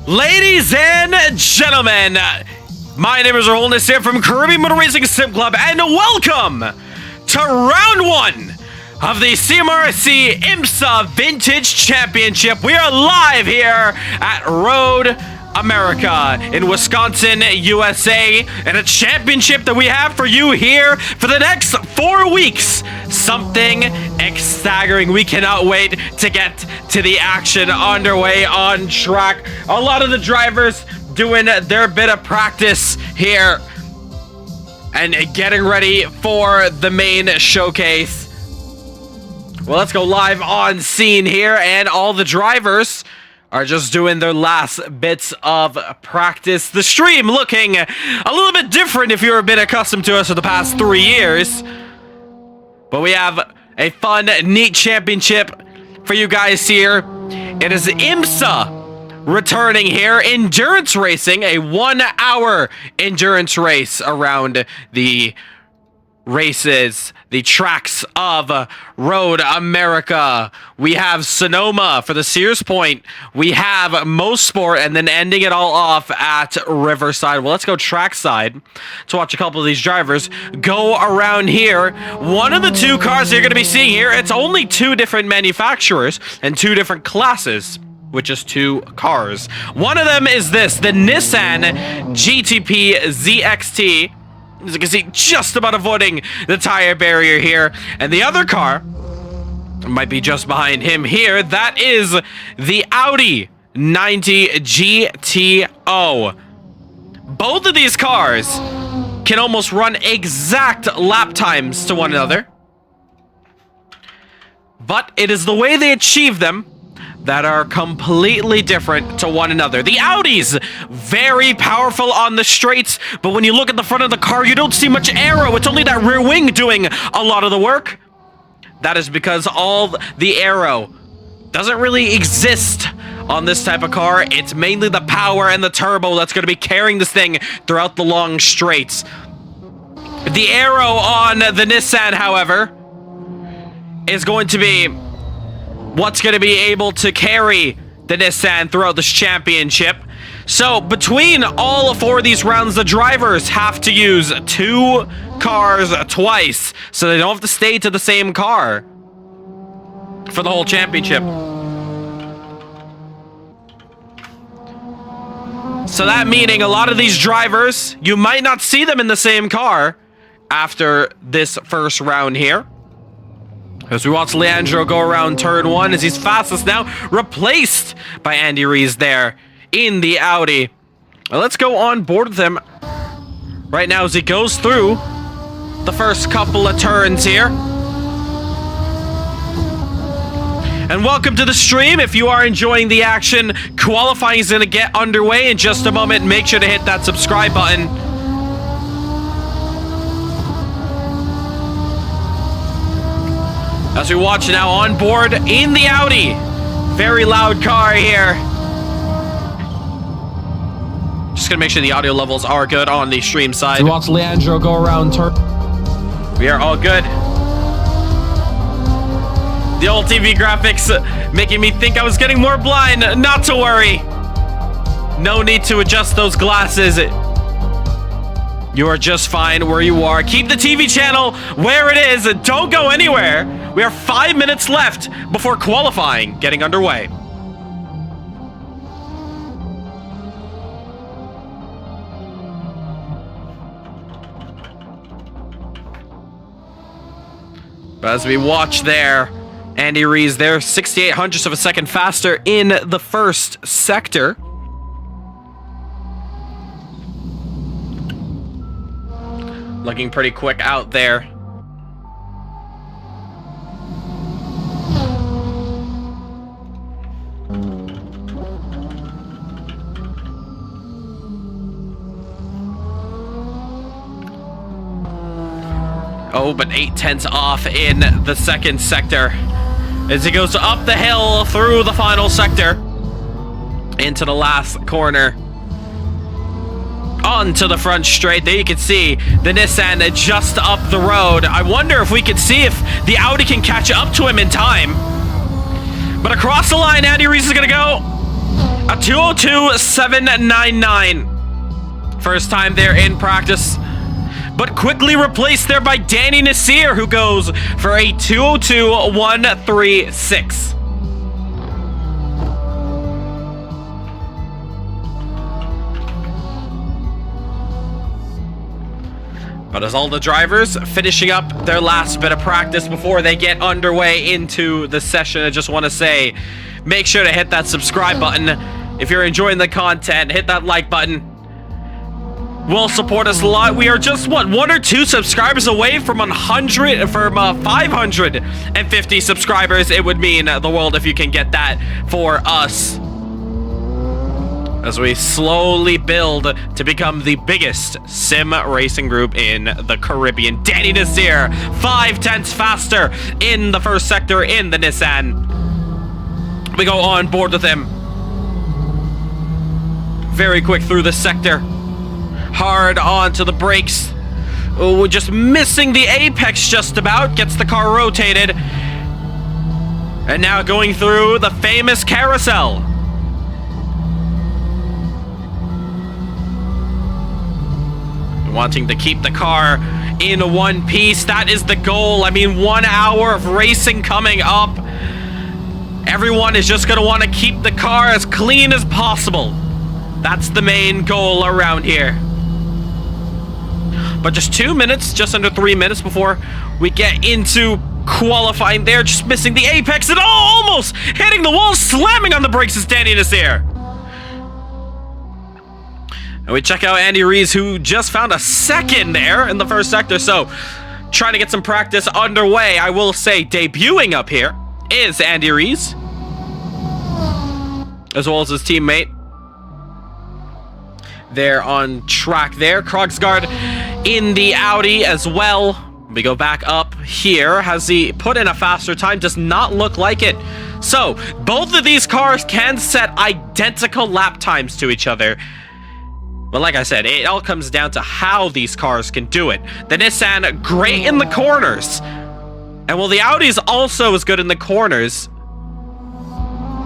Ladies and gentlemen, my name is Rolness here from Caribbean Motor Racing Sim Club, and welcome to round one of the CMRSC IMSA Vintage Championship. We are live here at Road America in Wisconsin, USA, and a championship that we have for you here for the next 4 weeks. Something staggering. We cannot wait to get to the action underway on track. A lot of the drivers doing their bit of practice here and getting ready for the main showcase. Well, let's go live on scene here, and all the drivers are just doing their last bits of practice. The stream looking a little bit different if you've been accustomed to us for the past 3 years. But we have a fun, neat championship for you guys here. It is IMSA returning here. Endurance racing, a 1-hour endurance race around the races, the tracks of Road America. We have Sonoma for the Sears point. We have Mosport, and then ending it all off at Riverside. Well, let's go trackside to watch a couple of these drivers go around here. One of the 2 cars you're going to be seeing here, it's only 2 different manufacturers and 2 different classes, which is 2 cars. One of them is this, the Nissan GTP ZXT. As you can see, just about avoiding the tire barrier here. And the other car might be just behind him here. That is the Audi 90 GTO. Both of these cars can almost run exact lap times to one another. But it is the way they achieve them that are completely different to one another. The Audi's very powerful on the straights, but when you look at the front of the car, you don't see much aero. It's only that rear wing doing a lot of the work. That is because all the aero doesn't really exist on this type of car. It's mainly the power and the turbo that's going to be carrying this thing throughout the long straights. The aero on the Nissan, however, is going to be what's going to be able to carry the Nissan throughout this championship. So between all 4 of these rounds, the drivers have to use 2 cars twice, so they don't have to stay to the same car for the whole championship. So that meaning a lot of these drivers, you might not see them in the same car after this first round here. As we watch Leandro go around turn 1 as he's fastest now, replaced by Andy Rees there in the Audi. Well, let's go on board with him right now as he goes through the first couple of turns here. And welcome to the stream. If you are enjoying the action, qualifying is going to get underway in just a moment. Make sure to hit that subscribe button. As we watch now on board in the Audi. Very loud car here. Just gonna make sure the audio levels are good on the stream side. We watch Leandro go around turn. We are all good. The old TV graphics making me think I was getting more blind. Not to worry. No need to adjust those glasses. You are just fine where you are. Keep the TV channel where it is. Don't go anywhere. We are 5 minutes left before qualifying getting underway. But as we watch there, Andy Rees there, 68 hundredths of a second faster in the first sector. Looking pretty quick out there. Oh, but 8/10 off in the second sector as he goes up the hill through the final sector into the last corner. Onto the front straight. There you can see the Nissan just up the road. I wonder if we could see if the Audi can catch up to him in time. But across the line, Andy Rees is going to go. A 202.799. First time there in practice, but quickly replaced there by Danny Nasir, who goes for a 202.136. But as all the drivers finishing up their last bit of practice before they get underway into the session, I just want to say, make sure to hit that subscribe button. If you're enjoying the content, hit that like button. Will support us a lot. We are just, what, 1 or 2 subscribers away from 550 subscribers. It would mean the world if you can get that for us, as we slowly build to become the biggest sim racing group in the Caribbean. Danny Nasir, 5/10 faster in the first sector in the Nissan. We go on board with him. Very quick through the sector. Hard onto the brakes. Oh, just missing the apex just about. Gets the car rotated. And now going through the famous carousel. Wanting to keep the car in one piece. That is the goal. I mean, 1 hour of racing coming up. Everyone is just going to want to keep the car as clean as possible. That's the main goal around here. But just 2 minutes, just under 3 minutes before we get into qualifying there. Just missing the apex and almost hitting the wall, slamming on the brakes is Danny Nasir. And we check out Andy Rees, who just found a second there in the first sector. So trying to get some practice underway. I will say debuting up here is Andy Rees, as well as his teammate. They're on track there. Krogsgaard in the Audi as well. We go back up here. Has he put in a faster time? Does not look like it. So both of these cars can set identical lap times to each other. But like I said, it all comes down to how these cars can do it. The Nissan, great in the corners. And while the Audi is also as good in the corners,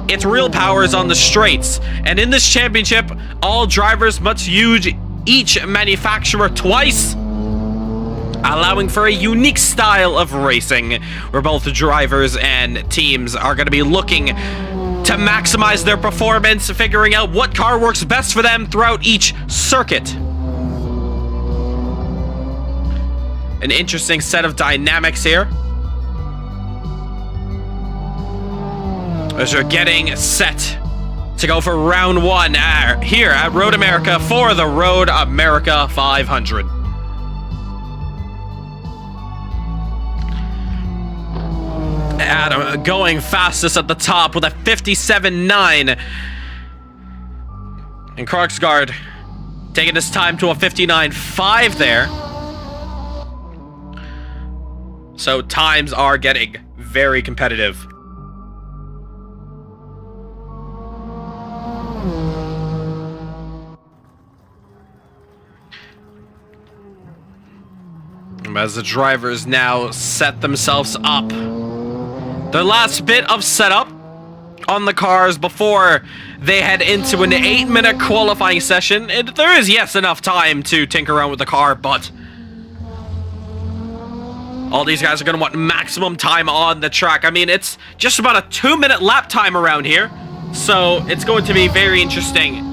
its real power is on the straights. And in this championship, all drivers must use each manufacturer twice, allowing for a unique style of racing where both the drivers and teams are going to be looking to maximize their performance, figuring out what car works best for them throughout each circuit. An interesting set of dynamics here, as you're getting set to go for round one here at Road America for the Road America 500. Adam going fastest at the top with a 57.9. And Krogsgaard taking his time to a 59.5 there. So times are getting very competitive. As the drivers now set themselves up, their last bit of setup on the cars before they head into an 8-minute qualifying session. There is, yes, enough time to tinker around with the car, but all these guys are going to want maximum time on the track. I mean, it's just about a 2-minute lap time around here, so it's going to be very interesting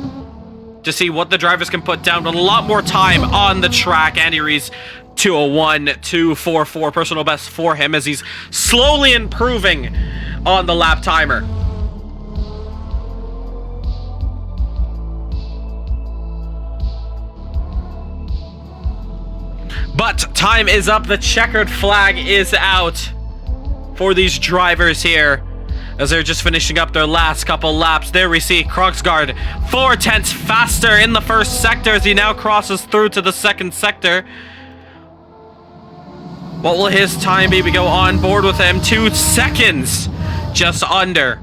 to see what the drivers can put down with a lot more time on the track. Andy Rees 2:01.244 personal best for him as he's slowly improving on the lap timer. But time is up. The checkered flag is out for these drivers here as they're just finishing up their last couple laps. There we see Krogsgaard 4/10 faster in the first sector as he now crosses through to the second sector. What will his time be? We go on board with him. 2 seconds just under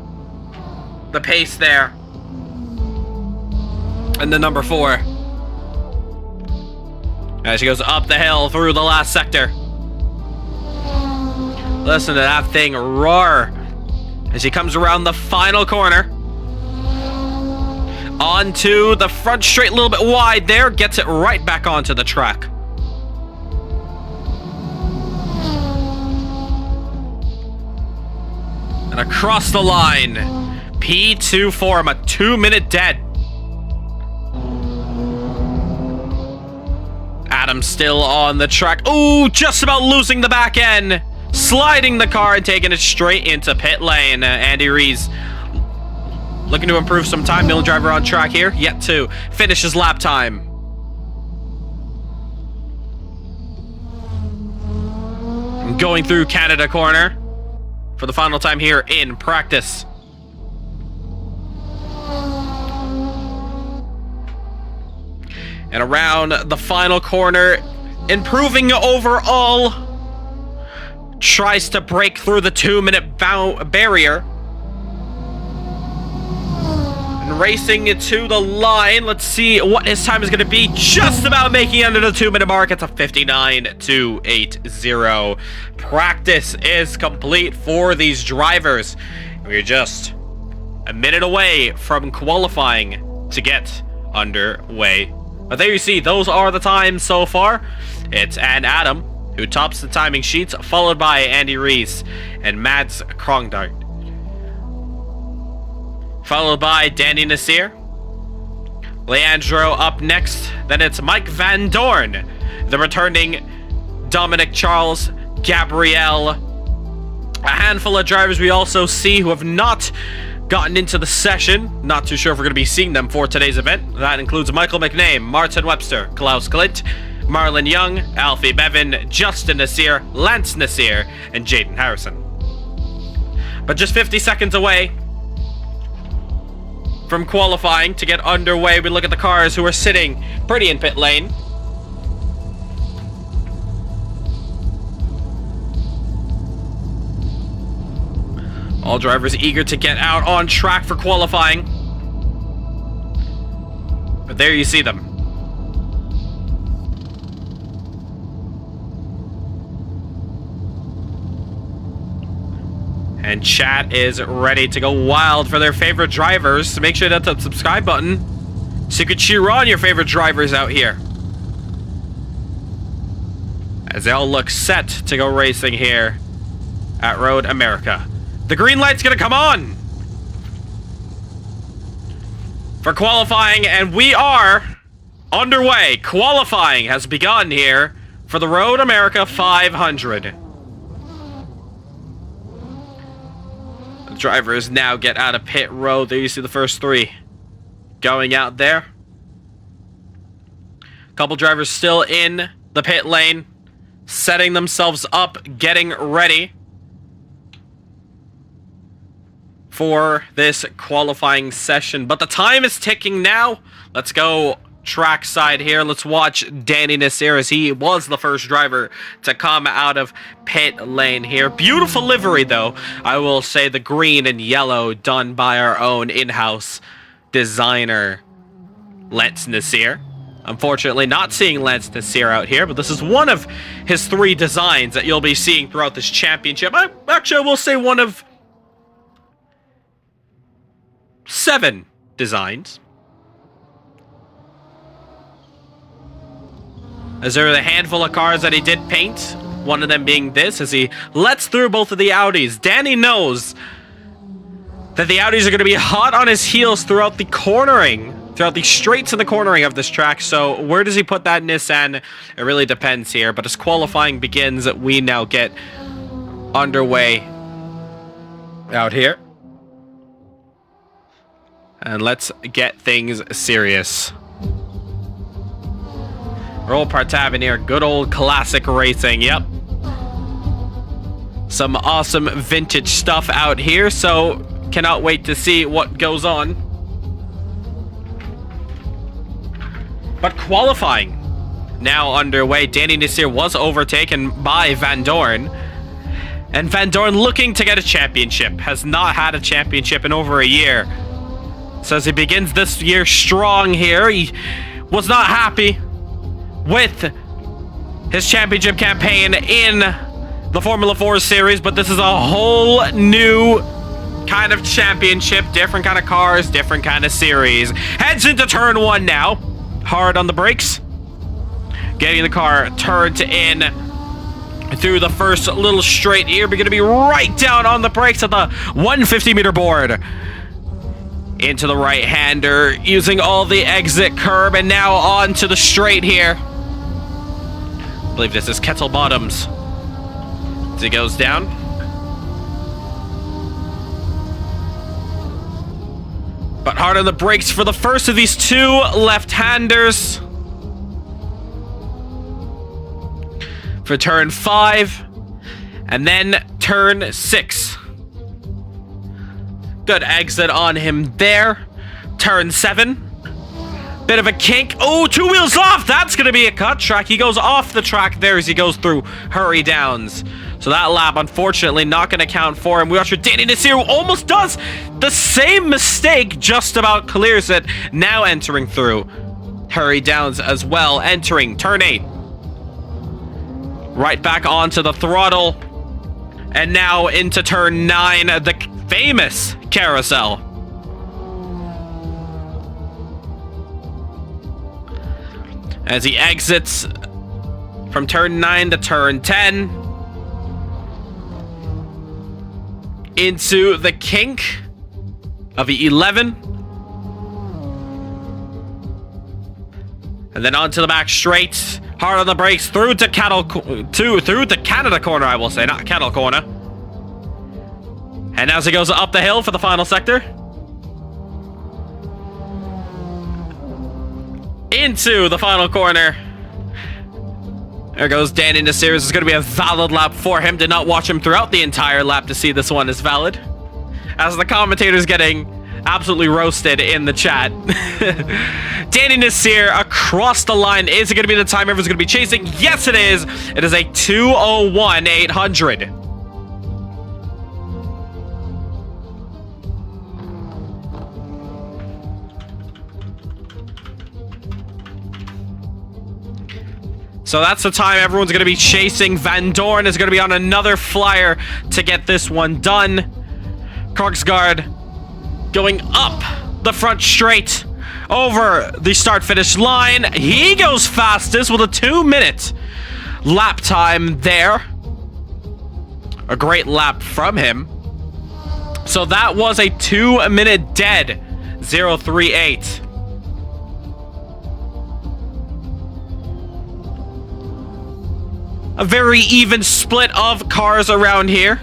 the pace there. And the number 4. As he goes up the hill through the last sector. Listen to that thing roar as he comes around the final corner. onto the front straight, a little bit wide there, gets it right back onto the track. And across the line, P2 form, a 2-minute dead. Adam still on the track. Ooh, just about losing the back end. Sliding the car and taking it straight into pit lane. Andy Rees looking to improve some time. The only driver on track here yet to finish his lap time. Going through Canada corner for the final time here in practice. And around the final corner, improving overall, tries to break through the 2-minute barrier. And racing to the line, let's see what his time is going to be. Just about making it under the 2-minute mark. It's a 59.280. Practice is complete for these drivers. We're just a minute away from qualifying to get underway. But there you see, those are the times so far. It's Adam who tops the timing sheets, followed by Andy Rees and Mads Krongdart. Followed by Danny Nasir. Leandro up next. Then it's Mike Van Dorn. The returning Dominic Charles, Gabrielle. A handful of drivers we also see who have not gotten into the session. Not too sure if we're going to be seeing them for today's event. That includes Michael McName, Martin Webster, Klaus Glint, Marlon Young, Alfie Bevan, Justin Nasir, Lance Nasir, and Jaden Harrison. But just 50 seconds away from qualifying to get underway, we look at the cars who are sitting pretty in pit lane. All drivers eager to get out on track for qualifying. But there you see them. And chat is ready to go wild for their favorite drivers. So make sure to hit that subscribe button so you can cheer on your favorite drivers out here, as they all look set to go racing here at Road America. The green light's gonna come on for qualifying, and we are underway. Qualifying has begun here for the Road America 500. The drivers now get out of pit road. There you see the first three going out there. A couple drivers still in the pit lane, setting themselves up, getting ready for this qualifying session. But the time is ticking now. Let's go trackside here. Let's watch Danny Nasir, as he was the first driver to come out of pit lane here. Beautiful livery, though. I will say the green and yellow done by our own in-house designer, Lance Nasir. Unfortunately, not seeing Lance Nasir out here, but this is one of his 3 designs that you'll be seeing throughout this championship. Actually, I will say one of 7 designs. As there are a handful of cars that he did paint, one of them being this, as he lets through both of the Audis. Danny knows that the Audis are going to be hot on his heels throughout the cornering, throughout the straights and the cornering of this track. So where does he put that Nissan? It really depends here. But as qualifying begins, we now get underway out here. And let's get things serious. Roll Partavenir, good old classic racing, yep. Some awesome vintage stuff out here, so cannot wait to see what goes on. But qualifying now underway. Danny Nasir was overtaken by Van Dorn. And Van Dorn looking to get a championship. Has not had a championship in over a year. So as he begins this year strong here, he was not happy with his championship campaign in the Formula 4 series, but this is a whole new kind of championship, different kind of cars, different kind of series. Heads into turn 1 now. Hard on the brakes. Getting the car turned in through the first little straight here. We're going to be right down on the brakes at the 150-meter board. Into the right-hander, using all the exit curb, and now on to the straight here. I believe this is Kettle Bottoms. As he goes down. But hard on the brakes for the first of these two left-handers. For turn 5. And then turn 6. Good exit on him there. Turn 7. Bit of a kink. Oh, 2 wheels off. That's going to be a cut track. He goes off the track there as he goes through hurry downs. So that lap, unfortunately, not going to count for him. We watch Danny Nasir, who almost does the same mistake, just about clears it. Now entering through hurry downs as well. Entering turn 8. Right back onto the throttle. And now into turn 9, the famous carousel. As he exits from turn 9 to turn 10. Into the kink of E11. And then onto the back straight. Hard on the brakes through to through to Canada corner, I will say, not Kettle corner. And as he goes up the hill for the final sector. Into the final corner. There goes Danny Nasir. This is going to be a valid lap for him. Did not watch him throughout the entire lap to see this one is valid. As the commentator's getting absolutely roasted in the chat. Danny Nasir across the line. Is it going to be the time everyone's going to be chasing? Yes, it is. It is a 2:01.800. So that's the time everyone's going to be chasing. Van Dorn is going to be on another flyer to get this one done. Krogsgaard going up the front straight over the start-finish line. He goes fastest with a 2-minute lap time there. A great lap from him. So that was a 2-minute dead 038. A very even split of cars around here.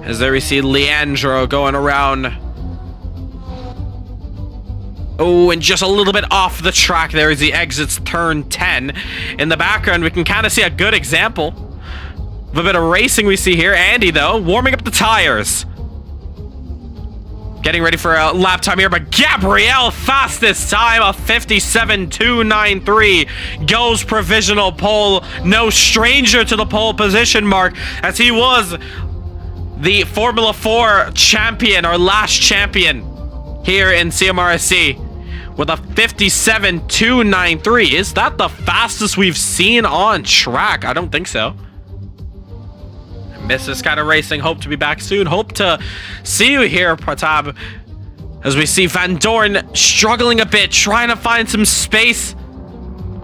As there we see Leandro going around. Oh, and just a little bit off the track there as he exits turn 10. In the background, we can kind of see a good example of a bit of racing we see here. Andy, though, warming up the tires. Getting ready for a lap time here, but Gabriel, fastest time, a 57.293, goes provisional pole. No stranger to the pole position mark, as he was the Formula 4 champion, our last champion here in CMRSC, with a 57.293. Is that the fastest we've seen on track? I don't think so. Miss this kind of racing. Hope to be back soon. Hope to see you here, Pratap, as we see Van Dorn struggling a bit, trying to find some space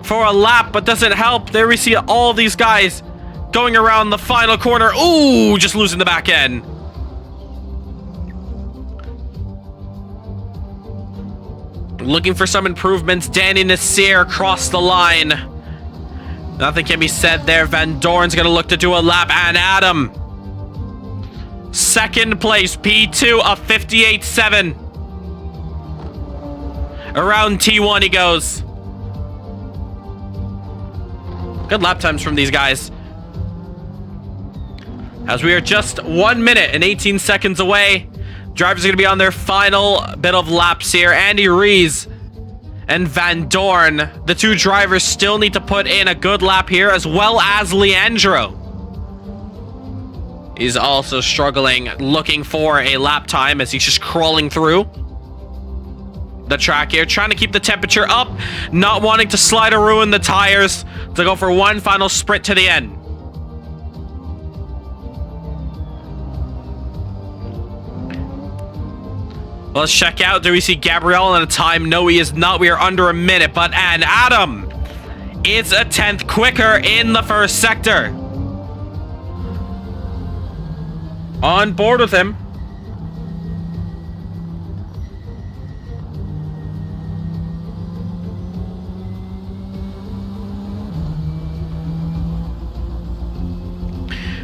for a lap, but doesn't help. There we see all these guys going around the final corner. Ooh, just losing the back end. Looking for some improvements. Danny Nasir crossed the line. Nothing can be said there. Van Dorn's going to look to do a lap. And Adam, second place, P2 of 58.7. Around T1 he goes. Good lap times from these guys. As we are just 1 minute and 18 seconds away. Drivers are going to be on their final bit of laps here. Andy Rees and Van Dorn, the two drivers, still need to put in a good lap here, as well as Leandro. He's also struggling, looking for a lap time as he's just crawling through the track here, trying to keep the temperature up, not wanting to slide or ruin the tires, to go for one final sprint to the end. Let's check out. Do we see Gabrielle in a time? No, he is not. We are under a minute. But and Adam is a 10th quicker in the first sector. On board with him.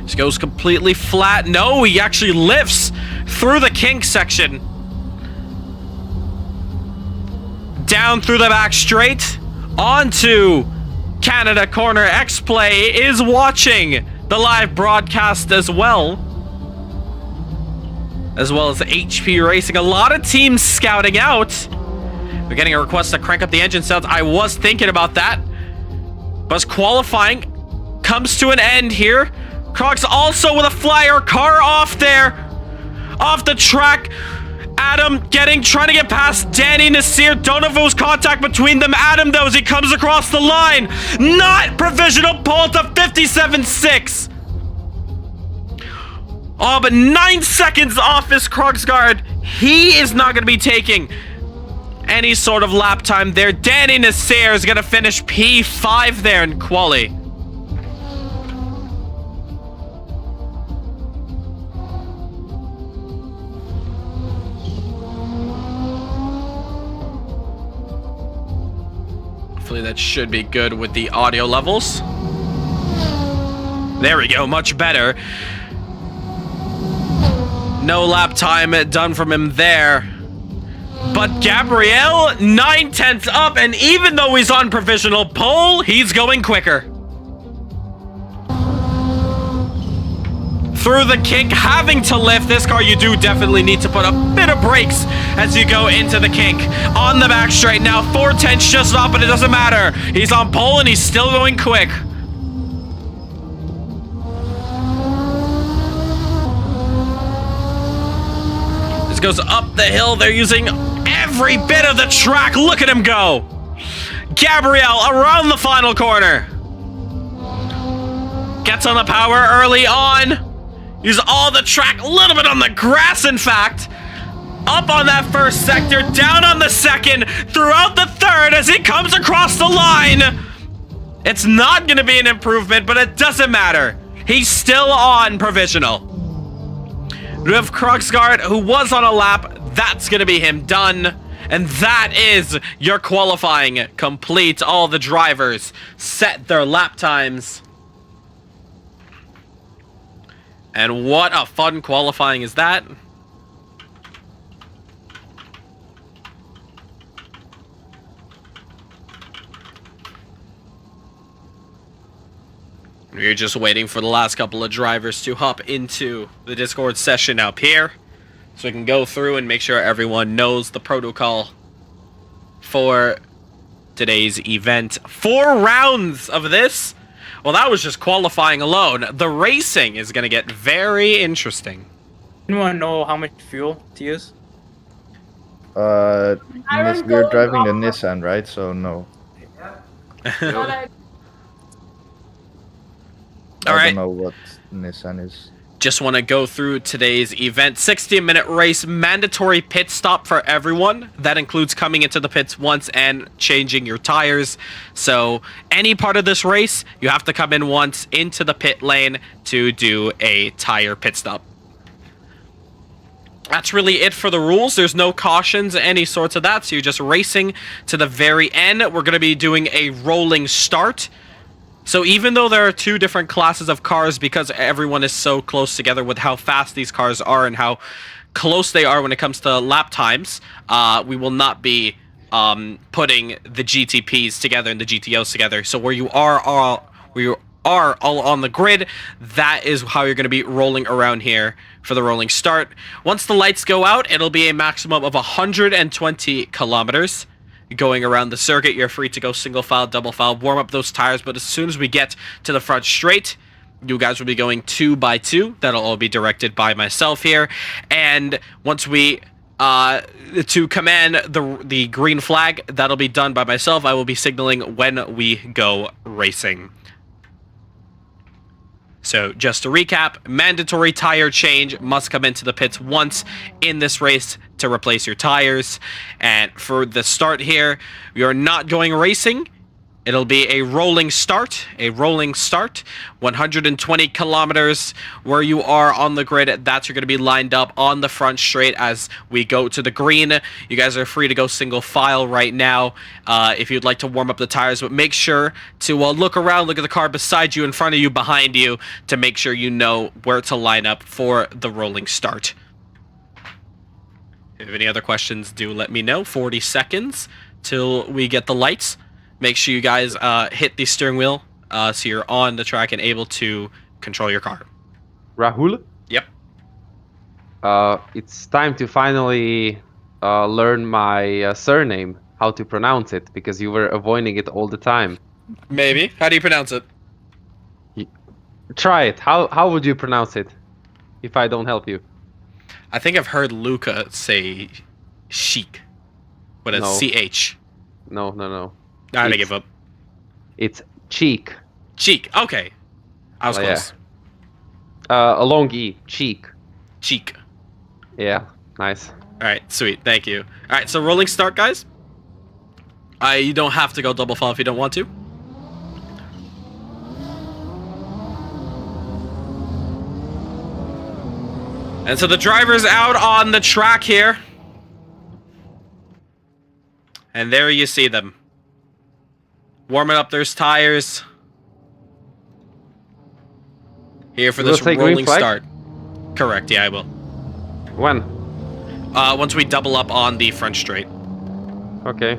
This goes completely flat. No, he actually lifts through the kink section. Down through the back straight. Onto Canada Corner. X-Play is watching the live broadcast as well. As well as HP Racing. A lot of teams scouting out. We're getting a request to crank up the engine sounds. I was thinking about that. But qualifying comes to an end here. Crocs also with a flyer car off there. Off the track. Adam trying to get past Danny Nasir. Don't know if it was contact between them. Adam, though, as he comes across the line. Not provisional pole to 57.6. Oh, but 9 seconds off his Crocs guard. He is not going to be taking any sort of lap time there. Danny Nasir is going to finish P5 there in quali. Hopefully that should be good with the audio levels. There we go, much better. No lap time done from him there. But Gabrielle, 9/10 up, and even though he's on provisional pole, he's going quicker. Through the kink, having to lift. This car, you do definitely need to put a bit of brakes as you go into the kink. On the back straight now, 4/10 just off, but it doesn't matter. He's on pole and he's still going quick. This goes up the hill. They're using every bit of the track. Look at him go. Gabrielle around the final corner. Gets on the power early on. Use all the track, a little bit on the grass, in fact. Up on that first sector, down on the second, throughout the third as he comes across the line. It's not going to be an improvement, but it doesn't matter. He's still on provisional. We have Krugsgaard, who was on a lap. That's going to be him done. And that is your qualifying complete. All the drivers set their lap times. And what a fun qualifying is that? We're just waiting for the last couple of drivers to hop into the Discord session up here, so we can go through and make sure everyone knows the protocol for today's event. 4 rounds of this. Well, that was just qualifying alone. The racing is going to get very interesting. Anyone know how much fuel to use? We're driving the Nissan, right? So no. All right. I don't know what Nissan is. Just want to go through today's event. 60-minute race, mandatory pit stop for everyone. That includes coming into the pits once and changing your tires. So any part of this race, you have to come in once into the pit lane to do a tire pit stop. That's really it for the rules. There's no cautions, any sorts of that. So you're just racing to the very end. We're going to be doing a rolling start. So even though there are 2 different classes of cars, because everyone is so close together with how fast these cars are and how close they are when it comes to lap times, we will not be putting the GTPs together and the GTOs together. So where you are all on the grid, that is how you're going to be rolling around here for the rolling start. Once the lights go out, it'll be a maximum of 120 kilometers. Going around the circuit, you're free to go single file, double file, warm up those tires, but as soon as we get to the front straight, you guys will be going 2 by 2. That'll all be directed by myself here. And once we to command the green flag, that'll be done by myself. I will be signaling when we go racing. So just to recap, mandatory tire change must come into the pits once in this race to replace your tires. And for the start here, we are not going racing. It'll be a rolling start, 120 kilometers where you are on the grid. That's you're going to be lined up on the front straight as we go to the green. You guys are free to go single file right now if you'd like to warm up the tires, but make sure to look around, look at the car beside you, in front of you, behind you, to make sure you know where to line up for the rolling start. If you have any other questions, do let me know. 40 seconds till we get the lights. Make sure you guys hit the steering wheel so you're on the track and able to control your car. Rahul? Yep. It's time to finally learn my surname, how to pronounce it, because you were avoiding it all the time. Maybe. How do you pronounce it? Try it. How would you pronounce it if I don't help you? I think I've heard Luca say chic, but it's No. CH. No. I'm gonna give up. It's cheek. Cheek. Okay. I was Oh, close. A long E. Cheek. Cheek. Yeah. Nice. All right. Sweet. Thank you. All right. So rolling start, guys. You don't have to go double file if you don't want to. And so the driver's out on the track here. And there you see them. Warming up their tires. Here for You will this say green rolling flag? start. Correct, yeah, I will. When? Once we double up on the front straight. Okay.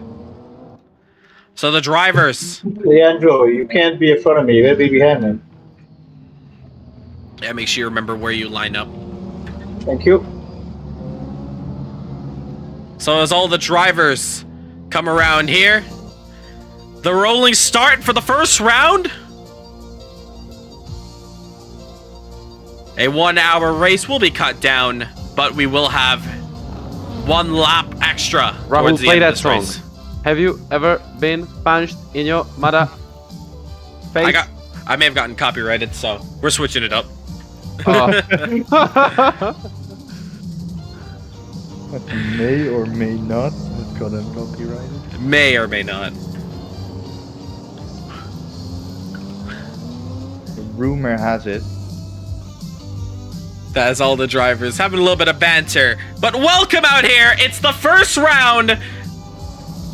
So the drivers. Leandro, you can't be in front of me. You gotta be behind me. Yeah, make sure you remember where you line up. Thank you. So as all the drivers come around here, the rolling start for the first round. A 1 hour race will be cut down, but we will have 1 lap extra. Rahul, towards the play end of that this song. race. Have you ever been punched in your mother face? I may have gotten copyrighted, so we're switching it up. May or may not have gotten copyrighted. May or may not. The rumor has it. That's all the drivers having a little bit of banter. But welcome out here. It's the first round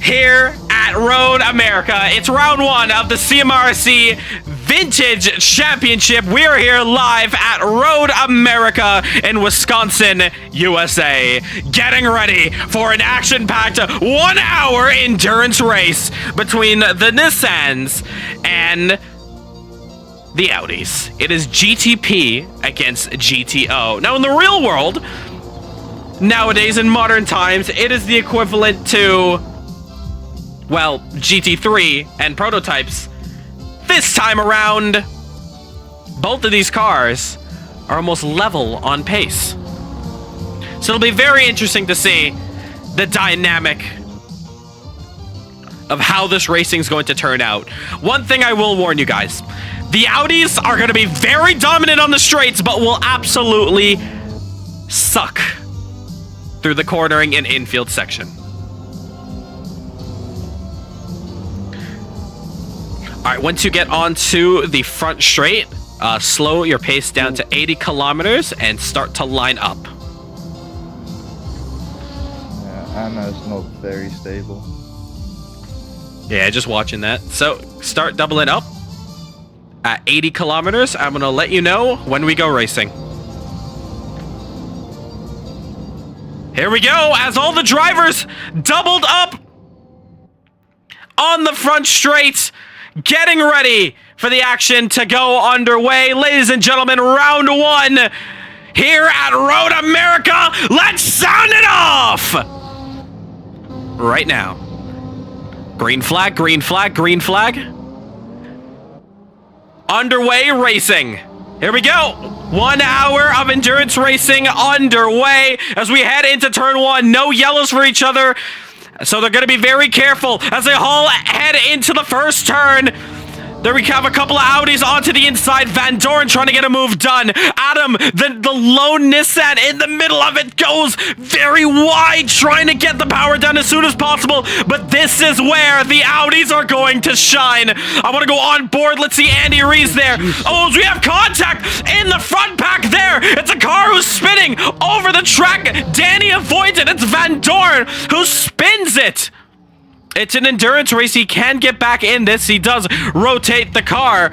here at Road America. It's round 1 of the CMRSC Vintage Championship. We're here live at Road America in Wisconsin, USA. Getting ready for an action-packed 1 hour endurance race between the Nissans and the Audis. It is GTP against GTO. Now, in the real world, nowadays in modern times, it is the equivalent to, well, GT3 and prototypes. This time around, both of these cars are almost level on pace. So it'll be very interesting to see the dynamic of how this racing is going to turn out. One thing I will warn you guys. The Audis are going to be very dominant on the straights, but will absolutely suck through the cornering and infield section. All right, once you get onto the front straight, slow your pace down to 80 kilometers and start to line up. Anna is not very stable. Yeah, just watching that. So start doubling up at 80 kilometers. I'm going to let you know when we go racing. Here we go, as all the drivers doubled up on the front straight, getting ready for the action to go underway. Ladies and gentlemen, round 1 here at Road America. Let's sound it off right now. Green flag, green flag, green flag. Underway racing. Here we go. 1 hour of endurance racing underway as we head into turn 1. No yellows for each other. So they're going to be very careful as they all head into the first turn. There we have a couple of Audis onto the inside. Van Doren trying to get a move done. Adam, the lone Nissan in the middle of it, goes very wide, trying to get the power down as soon as possible. But this is where the Audis are going to shine. I want to go on board. Let's see Andy Rees there. Oh, we have contact in the front pack there. It's a car who's spinning over the track. Danny avoids it. It's Van Doren who spins it. It's an endurance race. He can get back in this. He does rotate the car.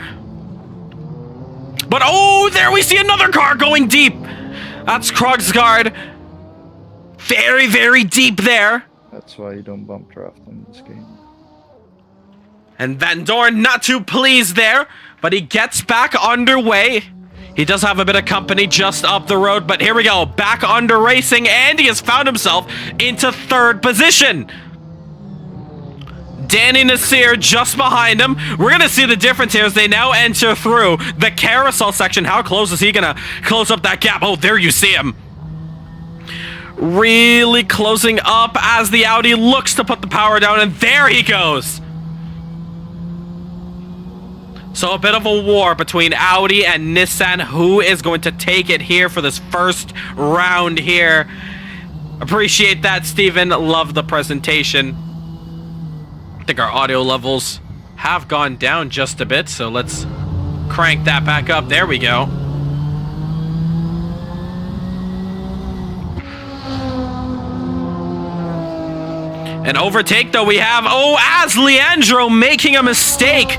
But oh, there we see another car going deep. That's Krogsgaard. Very, very deep there. That's why you don't bump draft in this game. And Van Doren not too pleased there, but he gets back underway. He does have a bit of company just up the road, but here we go. Back under racing, and he has found himself into third position. Danny Nasir just behind him. We're going to see the difference here as they now enter through the carousel section. How close is he going to close up that gap? Oh, there you see him. Really closing up as the Audi looks to put the power down, and there he goes. So a bit of a war between Audi and Nissan. Who is going to take it here for this first round here? Appreciate that, Steven. Love the presentation. I think our audio levels have gone down just a bit, so let's crank that back up. There we go. An overtake, though, we have, oh, as Leandro making a mistake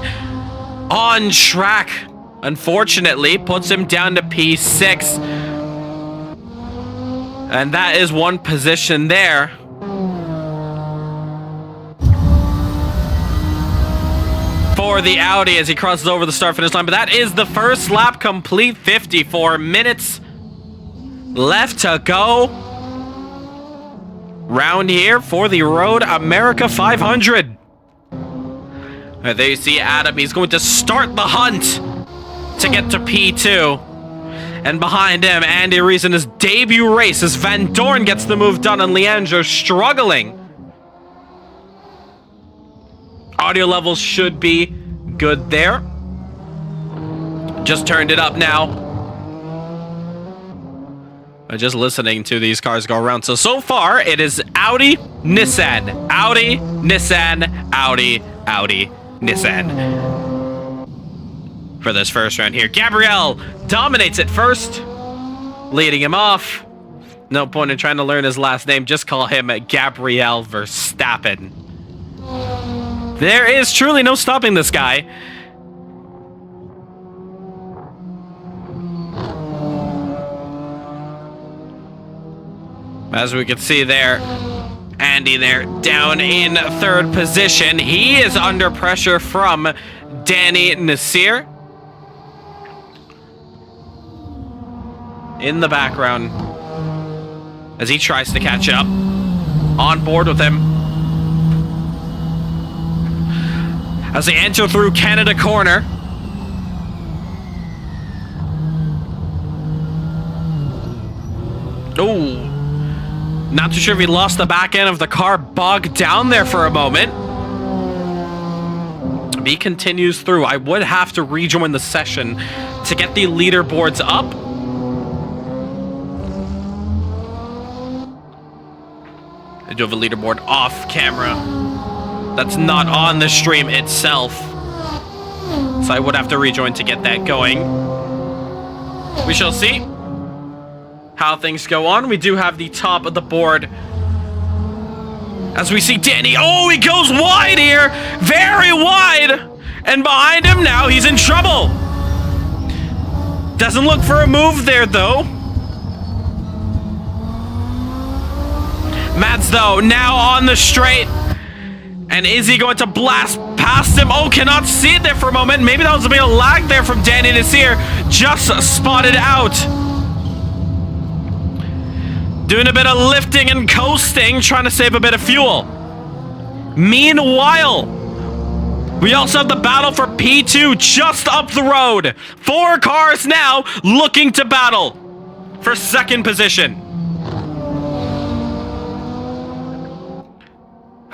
on track. Unfortunately, puts him down to P6. And that is one position there. For the Audi as he crosses over the start finish line. But that is the first lap complete. 54 minutes left to go. Round here for the Road America 500. There you see Adam. He's going to start the hunt to get to P2. And behind him, Andy Rees in his debut race as Van Doren gets the move done and Leandro struggling. Audio levels should be good there. Just turned it up now. Just listening to these cars go around. So far, it is Audi, Nissan, Audi, Nissan, Audi, Audi, Nissan. For this first round here. Gabriel dominates it first, leading him off. No point in trying to learn his last name. Just call him Gabriel Verstappen. There is truly no stopping this guy. As we can see there, Andy there down in third position. He is under pressure from Danny Nasir. In the background as he tries to catch up. On board with him. As they enter through Canada corner. Oh. Not too sure if he lost the back end of the car, bogged down there for a moment. He continues through. I would have to rejoin the session to get the leaderboards up. I do have a leaderboard off camera. That's not on the stream itself. So I would have to rejoin to get that going. We shall see how things go on. We do have the top of the board. As we see Danny, oh, he goes wide here, very wide. And behind him now, he's in trouble. Doesn't look for a move there, though. Mads, though, now on the straight. And is he going to blast past him? Oh, cannot see it there for a moment. Maybe that was a bit of lag there from Danny Nasir. Just spotted out. Doing a bit of lifting and coasting, trying to save a bit of fuel. Meanwhile, we also have the battle for P2 just up the road. 4 cars now looking to battle for second position.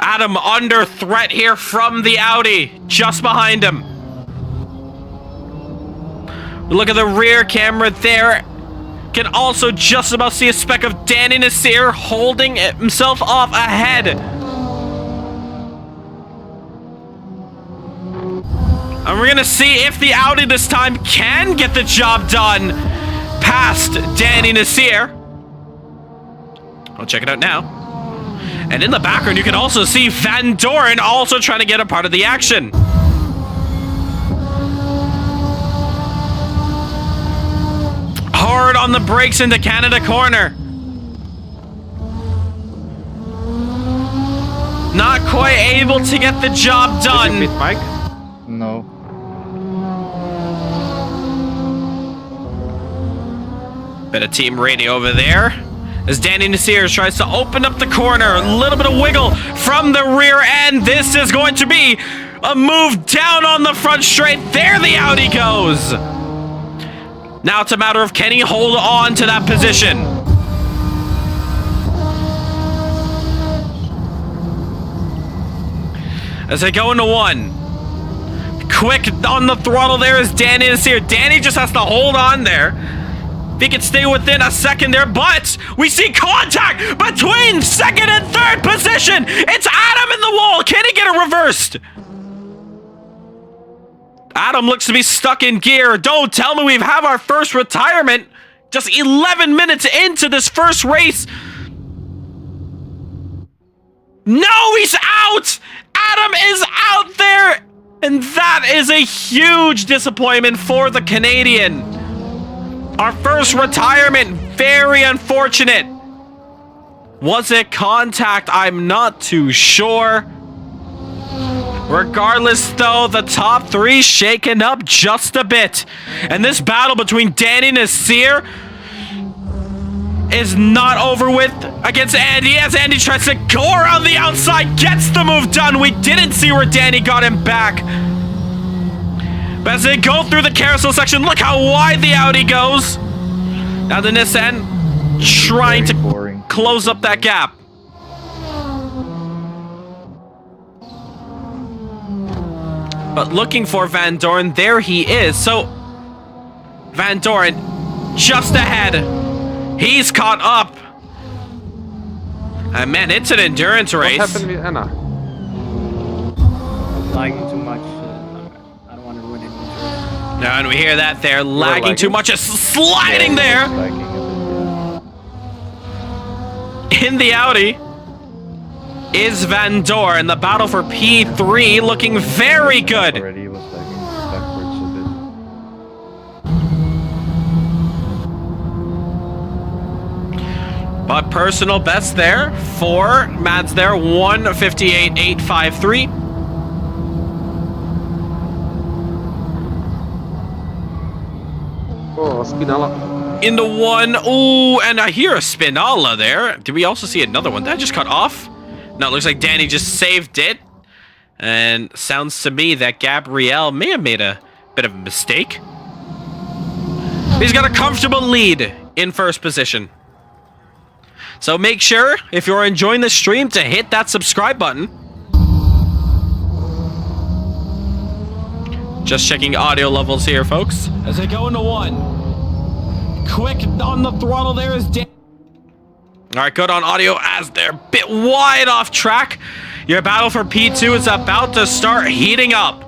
Adam under threat here from the Audi, just behind him. Look at the rear camera there. Can also just about see a speck of Danny Nasir holding himself off ahead. And we're gonna see if the Audi this time can get the job done past Danny Nasir. I'll check it out now. And in the background, you can also see Van Doren also trying to get a part of the action. Hard on the brakes into Canada corner. Not quite able to get the job done. Did you beat Mike? No. Bit of team radio over there. As Danny Nasir tries to open up the corner. A little bit of wiggle from the rear end. This is going to be a move down on the front straight. There the Audi goes. Now it's a matter of can he hold on to that position. As they go into one. Quick on the throttle there is Danny Nasir. Danny just has to hold on there. If he can stay within a second there, but we see contact between second and third position. It's Adam in the wall. Can he get it reversed? Adam looks to be stuck in gear. Don't tell me we have our first retirement. Just 11 minutes into this first race. No, he's out. Adam is out there. And that is a huge disappointment for the Canadian. Our first retirement, very unfortunate. Was it contact? I'm not too sure. Regardless, though, the top three shaken up just a bit. And this battle between Danny Nasir is not over with against Andy. As Andy tries to go around the outside, gets the move done. We didn't see where Danny got him back. But as they go through the carousel section, look how wide the Audi goes. Now the Nissan trying to close up that gap. But looking for Van Doren, there he is. So Van Doren just ahead. He's caught up. And man, it's an endurance race. What happened with Anna? Lagging too much. I don't want to ruin it. No, and we hear that there. Lagging too much. Just sliding there. Lagging a bit, In the Audi is Van Doren. The battle for P3 looking very yeah. good. Already was lagging backwards a bit. But personal best there for Mads there. 1:58.853. Oh, Spinella. Into one. Ooh, and I hear a Spinalla there. Did we also see another one? Did I just cut off? No, it looks like Danny just saved it. And sounds to me that Gabrielle may have made a bit of a mistake. He's got a comfortable lead in first position. So make sure, if you're enjoying the stream, to hit that subscribe button. Just checking audio levels here, folks. As they go into one. Quick on the throttle there is Dan. All right, good on audio as they're a bit wide off track. Your battle for P2 is about to start heating up.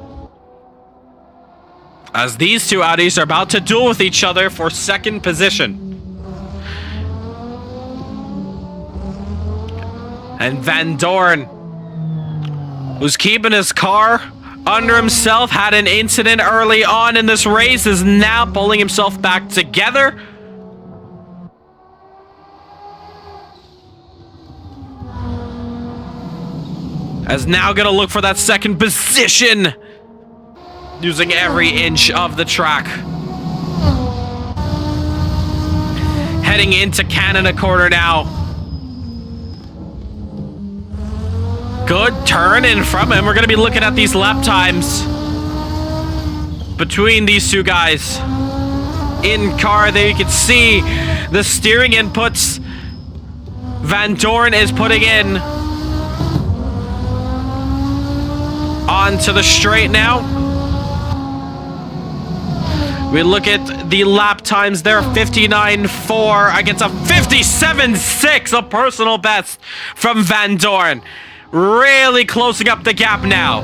As these two Audis are about to duel with each other for second position. And Van Doren, who's keeping his car under himself, had an incident early on in this race, is now pulling himself back together. As now gonna look for that second position, using every inch of the track. Heading into Canada corner now. Good turn in from him. We're gonna be looking at these lap times between these two guys. In car there you can see the steering inputs Van Doren is putting in. Onto the straight now. We look at the lap times there, 59.4 against a 57.6, a personal best from Van Dorn. Really closing up the gap now.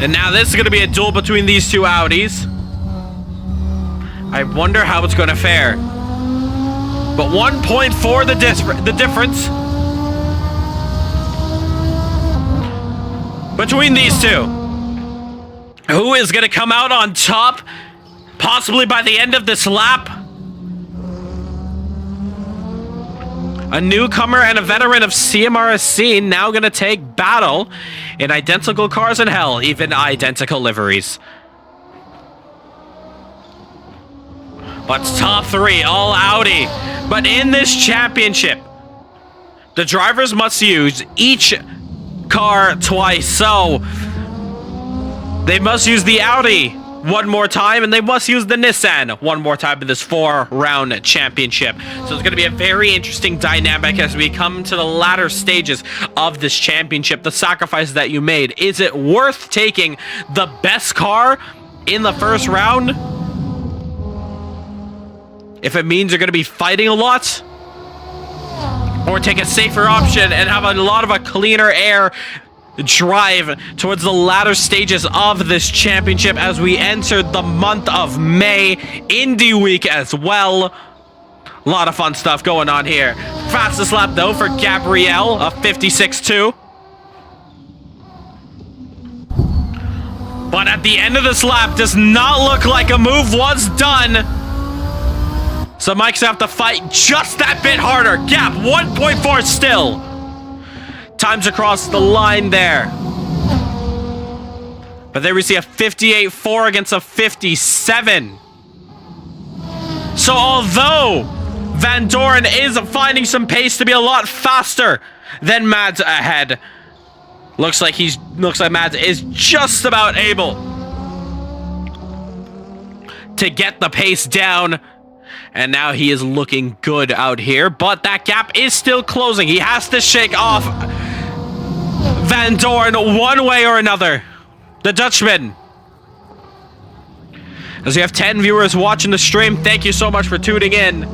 And now this is going to be a duel between these two Audis. I wonder how it's going to fare. But 1.4 the difference between these two. Who is going to come out on top, possibly by the end of this lap? A newcomer and a veteran of CMRSC now going to take battle in identical cars in hell, even identical liveries. But top three, all Audi. But in this championship, the drivers must use each car twice. So they must use the Audi one more time, and they must use the Nissan one more time in this 4-round championship. So it's going to be a very interesting dynamic as we come to the latter stages of this championship. The sacrifices that you made, is it worth taking the best car in the first round? If it means you're going to be fighting a lot, or take a safer option and have a lot of a cleaner air drive towards the latter stages of this championship as we enter the month of May, Indy week as well. A lot of fun stuff going on here. Fastest lap though for Gabrielle, a 56.2. But at the end of this lap, does not look like a move was done. So Mike's gonna have to fight just that bit harder. Gap 1.4 still. Times across the line there. But there we see a 58.4 against a 57. So although Van Dorn is finding some pace to be a lot faster than Mads ahead, looks like Mads is just about able to get the pace down. And now he is looking good out here, but that gap is still closing. He has to shake off Van Dorn one way or another. The Dutchman. As we have 10 viewers watching the stream, thank you so much for tuning in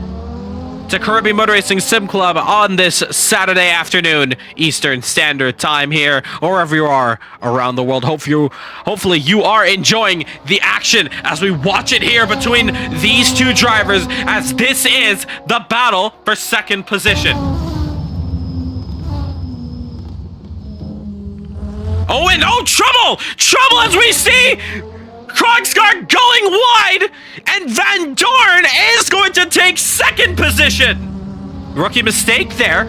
to Kirby Motor Racing Sim Club on this Saturday afternoon, Eastern Standard Time here, or wherever you are around the world. Hopefully you are enjoying the action as we watch it here between these two drivers, as this is the battle for second position. Oh, and oh, trouble! Trouble as we see Krogsgaard going wide, and Van Dorn is going to take second position. Rookie mistake there.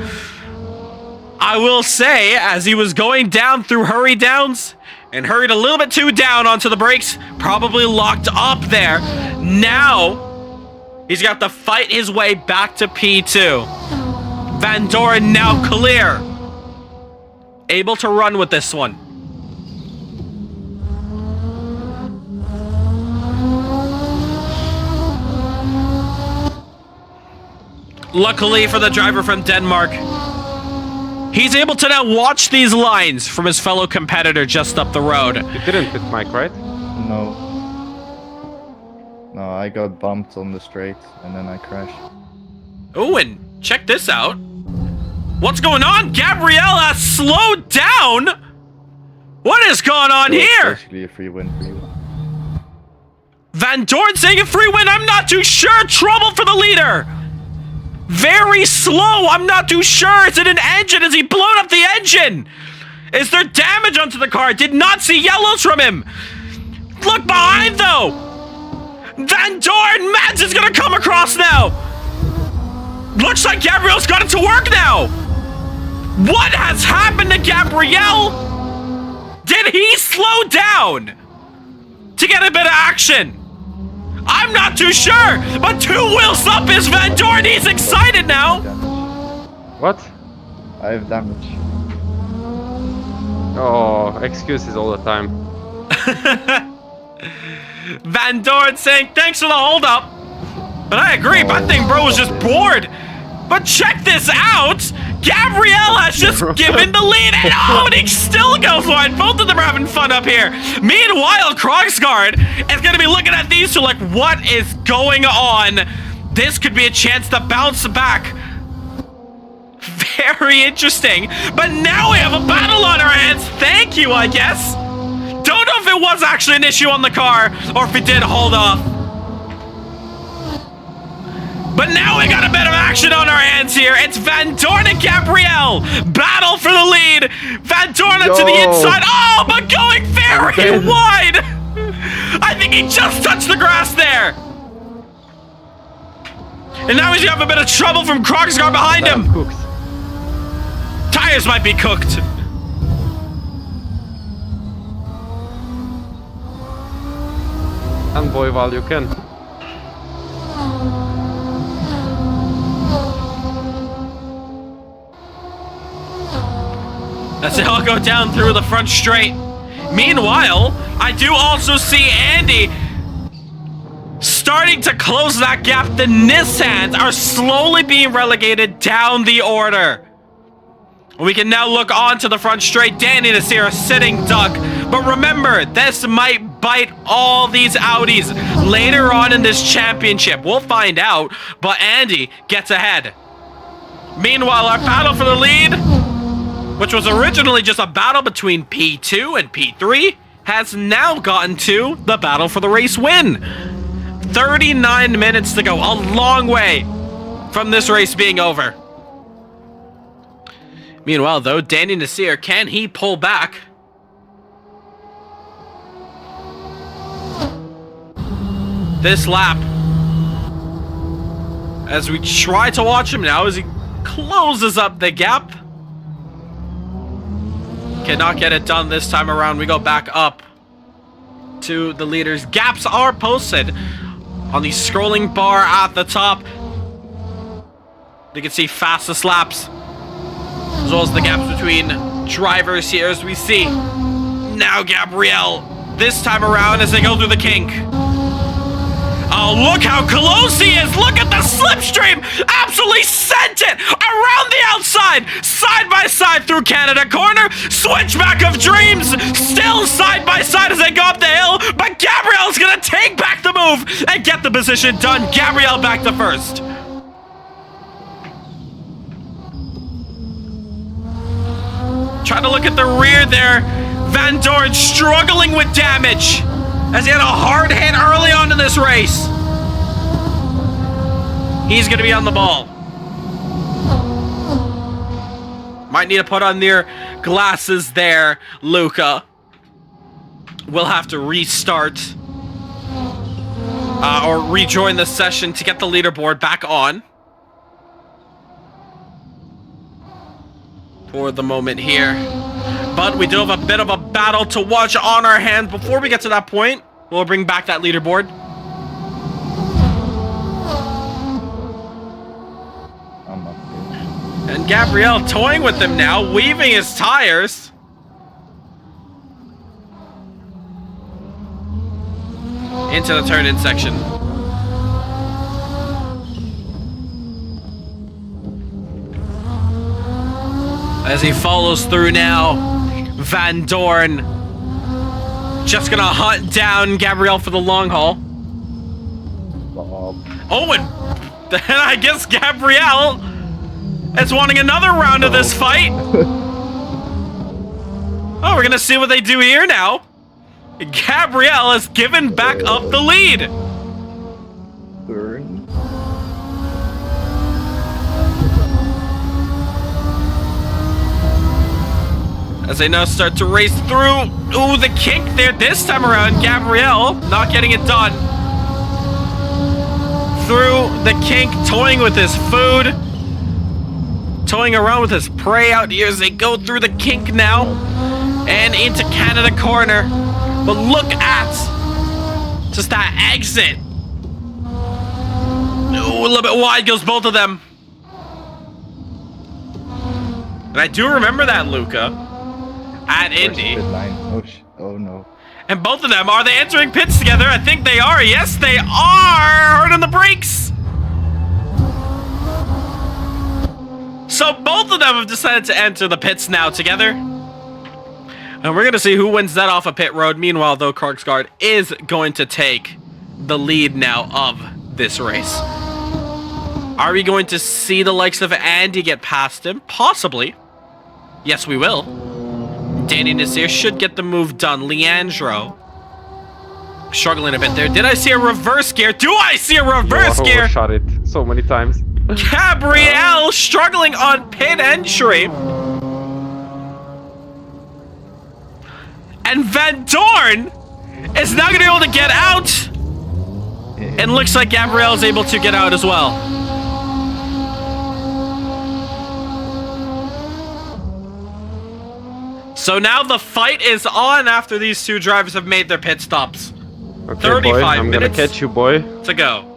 I will say, as he was going down through hurry downs and hurried a little bit too down onto the brakes, probably locked up there. Now, he's got to fight his way back to P2. Van Dorn now clear. Able to run with this one. Luckily for the driver from Denmark, he's able to now watch these lines from his fellow competitor just up the road. You didn't hit Mike, right? No. No, I got bumped on the straight and then I crashed. Oh, and check this out. What's going on? Gabrielle has slowed down. What is going on here? It's actually a free win for you. Van Dorn saying a free win. I'm not too sure. Trouble for the leader. Very slow. I'm not too sure. Is it an engine? Has he blown up the engine? Is there damage onto the car? Did not see yellows from him. Look behind though. Van Dorn. Mads is going to come across now. Looks like Gabrielle's got it to work now. What has happened to Gabrielle? Did he slow down to get a bit of action? I'm not too sure, but 2 wheels up is Van Dorn. He's excited now. What? I have damage. Oh, excuses all the time. Van Dorn saying thanks for the hold up. But I agree, I think bro was just bored. But check this out. Gabrielle has just given the lead, and he still goes wide. Both of them are having fun up here. Meanwhile, Krogsgaard is going to be looking at these two like, what is going on? This could be a chance to bounce back. Very interesting. But now we have a battle on our hands. Thank you, I guess. Don't know if it was actually an issue on the car or if it did hold off. But now we got a bit of action on our hands here. It's Van Dorn and Gabrielle. Battle for the lead. Van Dorn to the inside. Oh, but going very wide. I think he just touched the grass there. And now he's gonna have a bit of trouble from Krogsgaard behind him. Cooked. Tires might be cooked. And boy, while you can. As they all go down through the front straight. Meanwhile, I do also see Andy starting to close that gap. The Nissans are slowly being relegated down the order. We can now look onto the front straight. Danny and Sears sitting duck. But remember, this might bite all these Audis later on in this championship. We'll find out, but Andy gets ahead. Meanwhile, our battle for the lead, which was originally just a battle between P2 and P3, has now gotten to the battle for the race win. 39 minutes to go, a long way from this race being over. Meanwhile, though, Danny Nasir, can he pull back? This lap, as we try to watch him now as he closes up the gap. Cannot get it done this time around. We go back up to the leaders. Gaps are posted on the scrolling bar at the top. You can see fastest laps, as well as the gaps between drivers here, as we see now Gabrielle this time around as they go through the kink. Oh, look how close he is. Look at the slipstream. Absolutely sent it around the outside. Side by side through Canada corner. Switchback of dreams. Still side by side as they go up the hill. But Gabrielle's going to take back the move and get the position done. Gabrielle back to first. Trying to look at the rear there. Van Dorn struggling with damage, as he had a hard hit early on in this race. He's going to be on the ball. Might need to put on their glasses there, Luca. We'll have to restart or rejoin the session to get the leaderboard back on. For the moment here. But we do have a bit of a battle to watch on our hands. Before we get to that point, we'll bring back that leaderboard. I'm up there. And Gabrielle toying with him now, weaving his tires. Into the turn-in section. As he follows through now, Van Dorn just gonna hunt down Gabrielle for the long haul. Oh, and then I guess Gabrielle is wanting another round of this fight. Oh, we're gonna see what they do here now. Gabrielle has given back up the lead. Burn. As they now start to race through. Ooh, the kink there this time around. Gabrielle not getting it done. Through the kink, toying with his food. Toying around with his prey out here as they go through the kink now. And into Canada corner. But look at just that exit. Ooh, a little bit wide goes both of them. And I do remember that, Luca. At Indy. Oh no. And both of them, are they entering pits together? I think they are. Yes, they are. Hard on the brakes. So both of them have decided to enter the pits now together. And we're going to see who wins that off of pit road. Meanwhile, though, Krogsgaard is going to take the lead now of this race. Are we going to see the likes of Andy get past him? Possibly. Yes, we will. Danny Nasir should get the move done. Leandro struggling a bit there. Did I see a reverse gear? Do I see a reverse gear? Shot it so many times. Gabrielle struggling on pit entry. And Van Dorn is now going to be able to get out. And looks like Gabrielle is able to get out as well. So now the fight is on after these two drivers have made their pit stops. Okay, 35 boy, I'm minutes gonna catch you, boy. to go.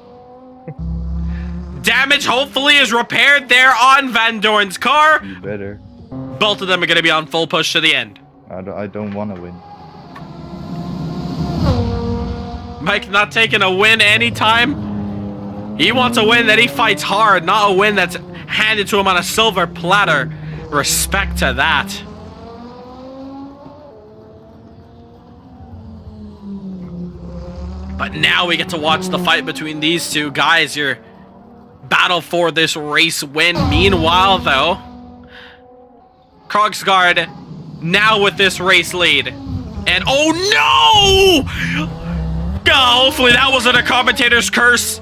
Damage hopefully is repaired there on Van Dorn's car. You better. Both of them are going to be on full push to the end. I don't want to win. Mike not taking a win anytime. He wants a win that he fights hard, not a win that's handed to him on a silver platter. Respect to that. But now we get to watch the fight between these two guys. Your battle for this race win. Meanwhile, though, Krogsgaard now with this race lead. And oh no! Oh, hopefully that wasn't a commentator's curse.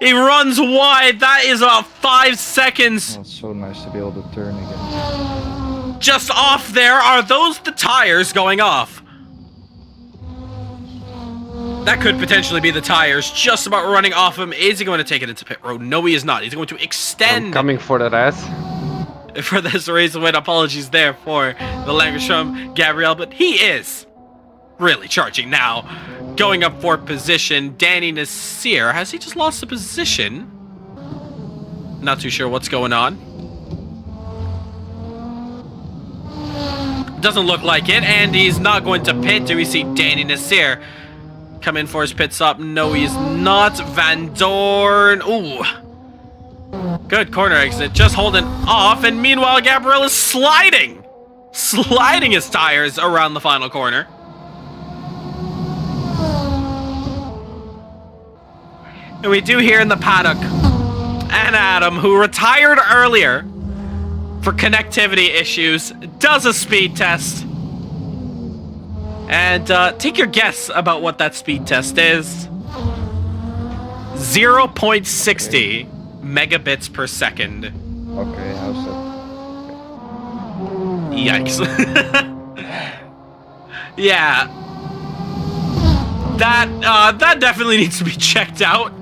He runs wide. That is about 5 seconds. Oh, it's so nice to be able to turn again. Just off there. Are those the tires going off? That could potentially be the tires just about running off him. Is he going to take it into pit road? No, he is not. He's going to extend. I'm coming for that ass. For this race win. Apologies there for the language from Gabrielle, but he is really charging now. Going up for position. Danny Nasir. Has he just lost the position? Not too sure what's going on. Doesn't look like it. And he's not going to pit. Do we see Danny Nasir come in for his pit stop? No, he's not. Van Dorn. Ooh. Good corner exit. Just holding off. And meanwhile, Gabrielle is sliding. Sliding his tires around the final corner. And we do hear in the paddock and Adam, who retired earlier for connectivity issues, does a speed test. And take your guess about what that speed test is. 0.60 megabits per second. Okay, how's that? Yikes. Yeah. That definitely needs to be checked out.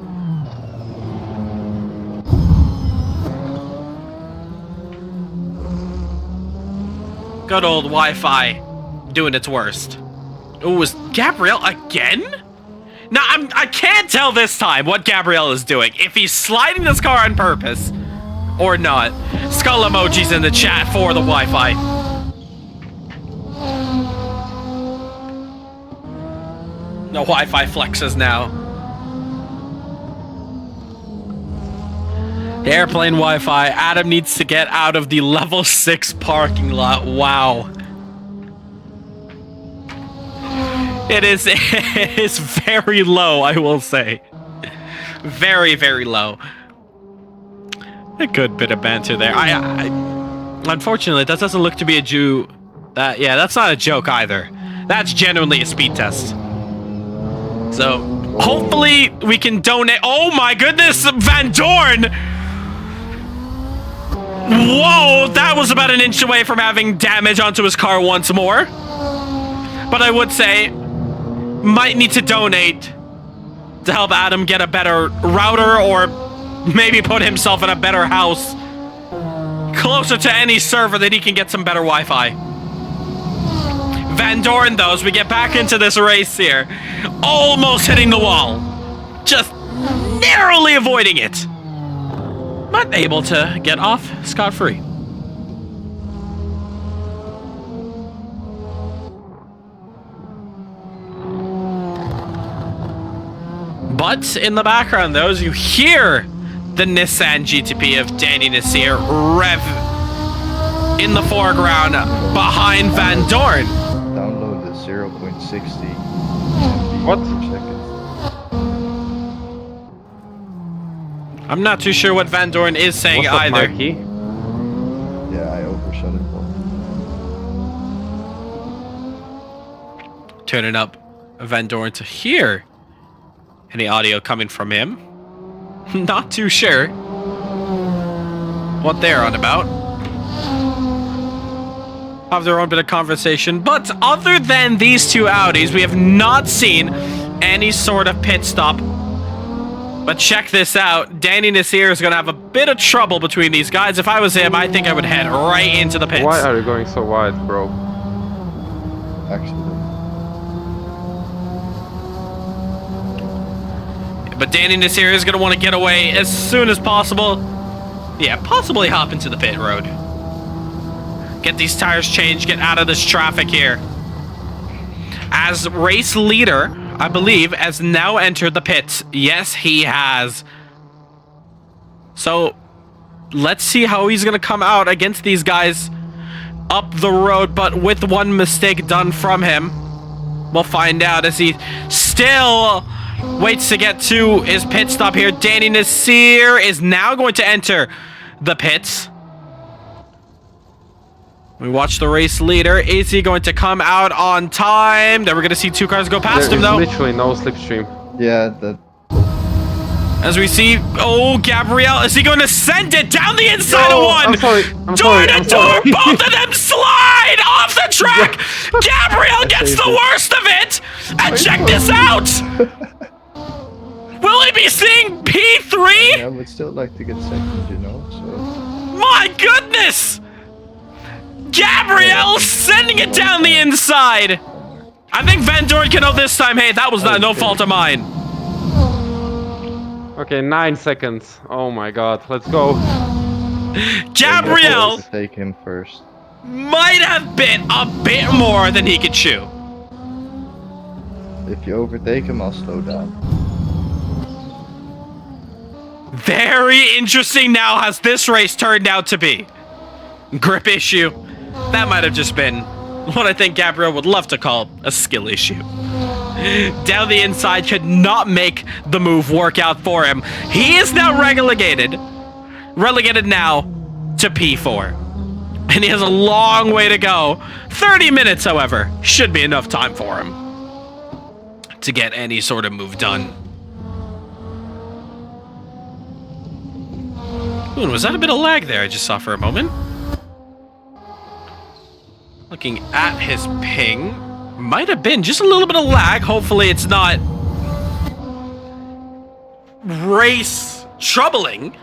Good old Wi-Fi doing its worst. Oh, was Gabrielle again? Now, I can't tell this time what Gabrielle is doing. If he's sliding this car on purpose or not. Skull emojis in the chat for the Wi-Fi. No Wi-Fi flexes now. Airplane Wi-Fi. Adam needs to get out of the level 6 parking lot. Wow. It is very low, I will say. Very, very low. A good bit of banter there. Unfortunately, that doesn't look to be a yeah, that's not a joke either. That's genuinely a speed test. So, hopefully we can donate. Oh my goodness, Van Dorn! Whoa, that was about an inch away from having damage onto his car once more. But I would say, might need to donate to help Adam get a better router or maybe put himself in a better house closer to any server that he can get some better Wi-Fi. Van Dorn, though, as we get back into this race here, almost hitting the wall. Just narrowly avoiding it. But able to get off scot-free. But in the background, though, as you hear the Nissan GTP of Danny Nasir rev in the foreground behind Van Dorn. Download the 0.60 What? per second. I'm not too sure what Van Dorn is saying What's up, either. Marky? Yeah, I overshot it once. Turning up Van Dorn to hear any audio coming from him. Not too sure what they're on about. Have their own bit of conversation, but other than these two Audis, we have not seen any sort of pit stop. But check this out, Danny Nasir is gonna have a bit of trouble between these guys. If I was him, I think I would head right into the pits. Why are you going so wide, bro? Accident. But Danny Nasir is gonna want to get away as soon as possible. Yeah, possibly hop into the pit road. Get these tires changed, get out of this traffic here. As race leader, I believe, has now entered the pits. Yes, he has. So, let's see how he's going to come out against these guys up the road, but with one mistake done from him. We'll find out as he still waits to get to his pit stop here. Danny Nasir is now going to enter the pits. We watch the race leader. Is he going to come out on time? Then we're going to see two cars go past him, though. There's literally no slipstream. Yeah, that. As we see, oh, Gabrielle, is he going to send it down the inside of one? I'm sorry. Door to door, both of them slide off the track. Gabrielle gets the worst of it. And check this out. Will he be seeing P3? Yeah, I would still like to get second, you know, so. My goodness. Gabrielle sending it down the inside. I think Van Dorn can know this time. Hey, that was no fault of mine. Okay, 9 seconds. Oh my god, let's go. Gabrielle Take him first. might have been a bit more than he could chew. If you overtake him, I'll slow down. Very interesting now has this race turned out to be. Grip issue. That might have just been what I think Gabriel would love to call a skill issue. Down the inside could not make the move work out for him. He is now relegated now to P4. And he has a long way to go. 30 minutes, however, should be enough time for him to get any sort of move done. Ooh, was that a bit of lag there I just saw for a moment? Looking at his ping, might have been just a little bit of lag. Hopefully it's not race troubling.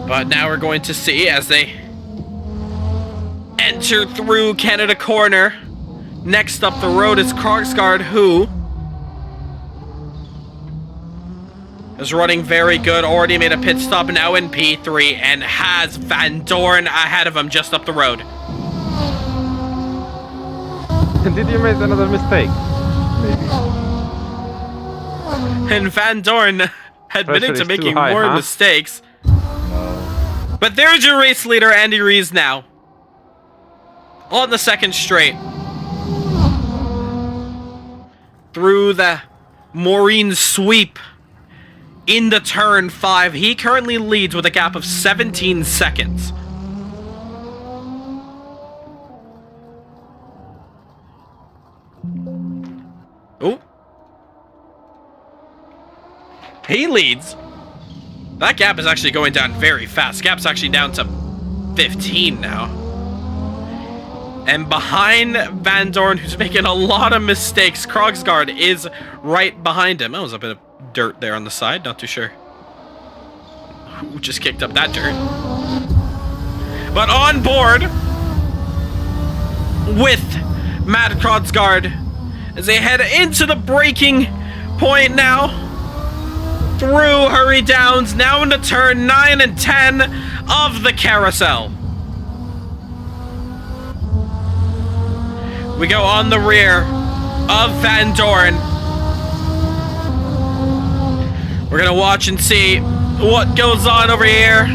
But now we're going to see as they enter through Canada Corner. Next up the road is Krogsgaard, who is running very good. Already made a pit stop, now in P3, and has Van Dorn ahead of him just up the road. Did you make another mistake? Maybe. And Van Dorn admitting to Pressure is too making high, more huh? mistakes. No. But there's your race leader, Andy Rees, now. On the second straight. Through the Maureen sweep. In turn 5, he currently leads with a gap of 17 seconds. Oh. He leads. That gap is actually going down very fast. Gap's actually down to 15 now. And behind Van Dorn, who's making a lot of mistakes, Krogsgaard is right behind him. That was a bit of dirt there on the side, not too sure who just kicked up that dirt. But on board with Matt Krogsgaard as they head into the braking point now. Through Hurry Downs, now into turn 9 and 10 of the carousel. We go on the rear of Van Dorn. We're gonna watch and see what goes on over here.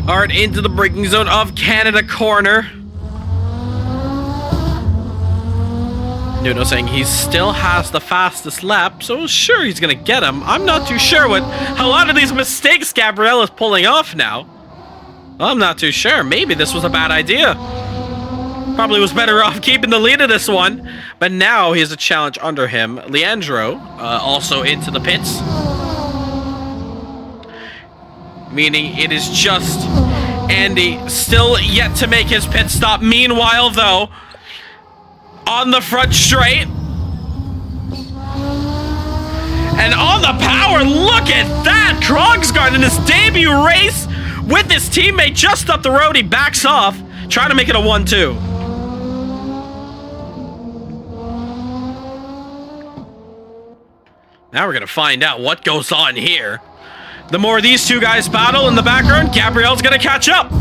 Alright, into the braking zone of Canada corner. Nuno saying he still has the fastest lap, so sure he's gonna get him. I'm not too sure what a lot of these mistakes Gabriel is pulling off now. I'm not too sure. Maybe this was a bad idea. Probably was better off keeping the lead of this one. But now he has a challenge under him. Leandro also into the pits. Meaning it is just Andy still yet to make his pit stop. Meanwhile, though, on the front straight. And on the power, look at that! Krogsgaard in his debut race with his teammate just up the road. He backs off, trying to make it a 1-2. Now we're gonna find out what goes on here. The more these two guys battle in the background, Gabriel's gonna catch up.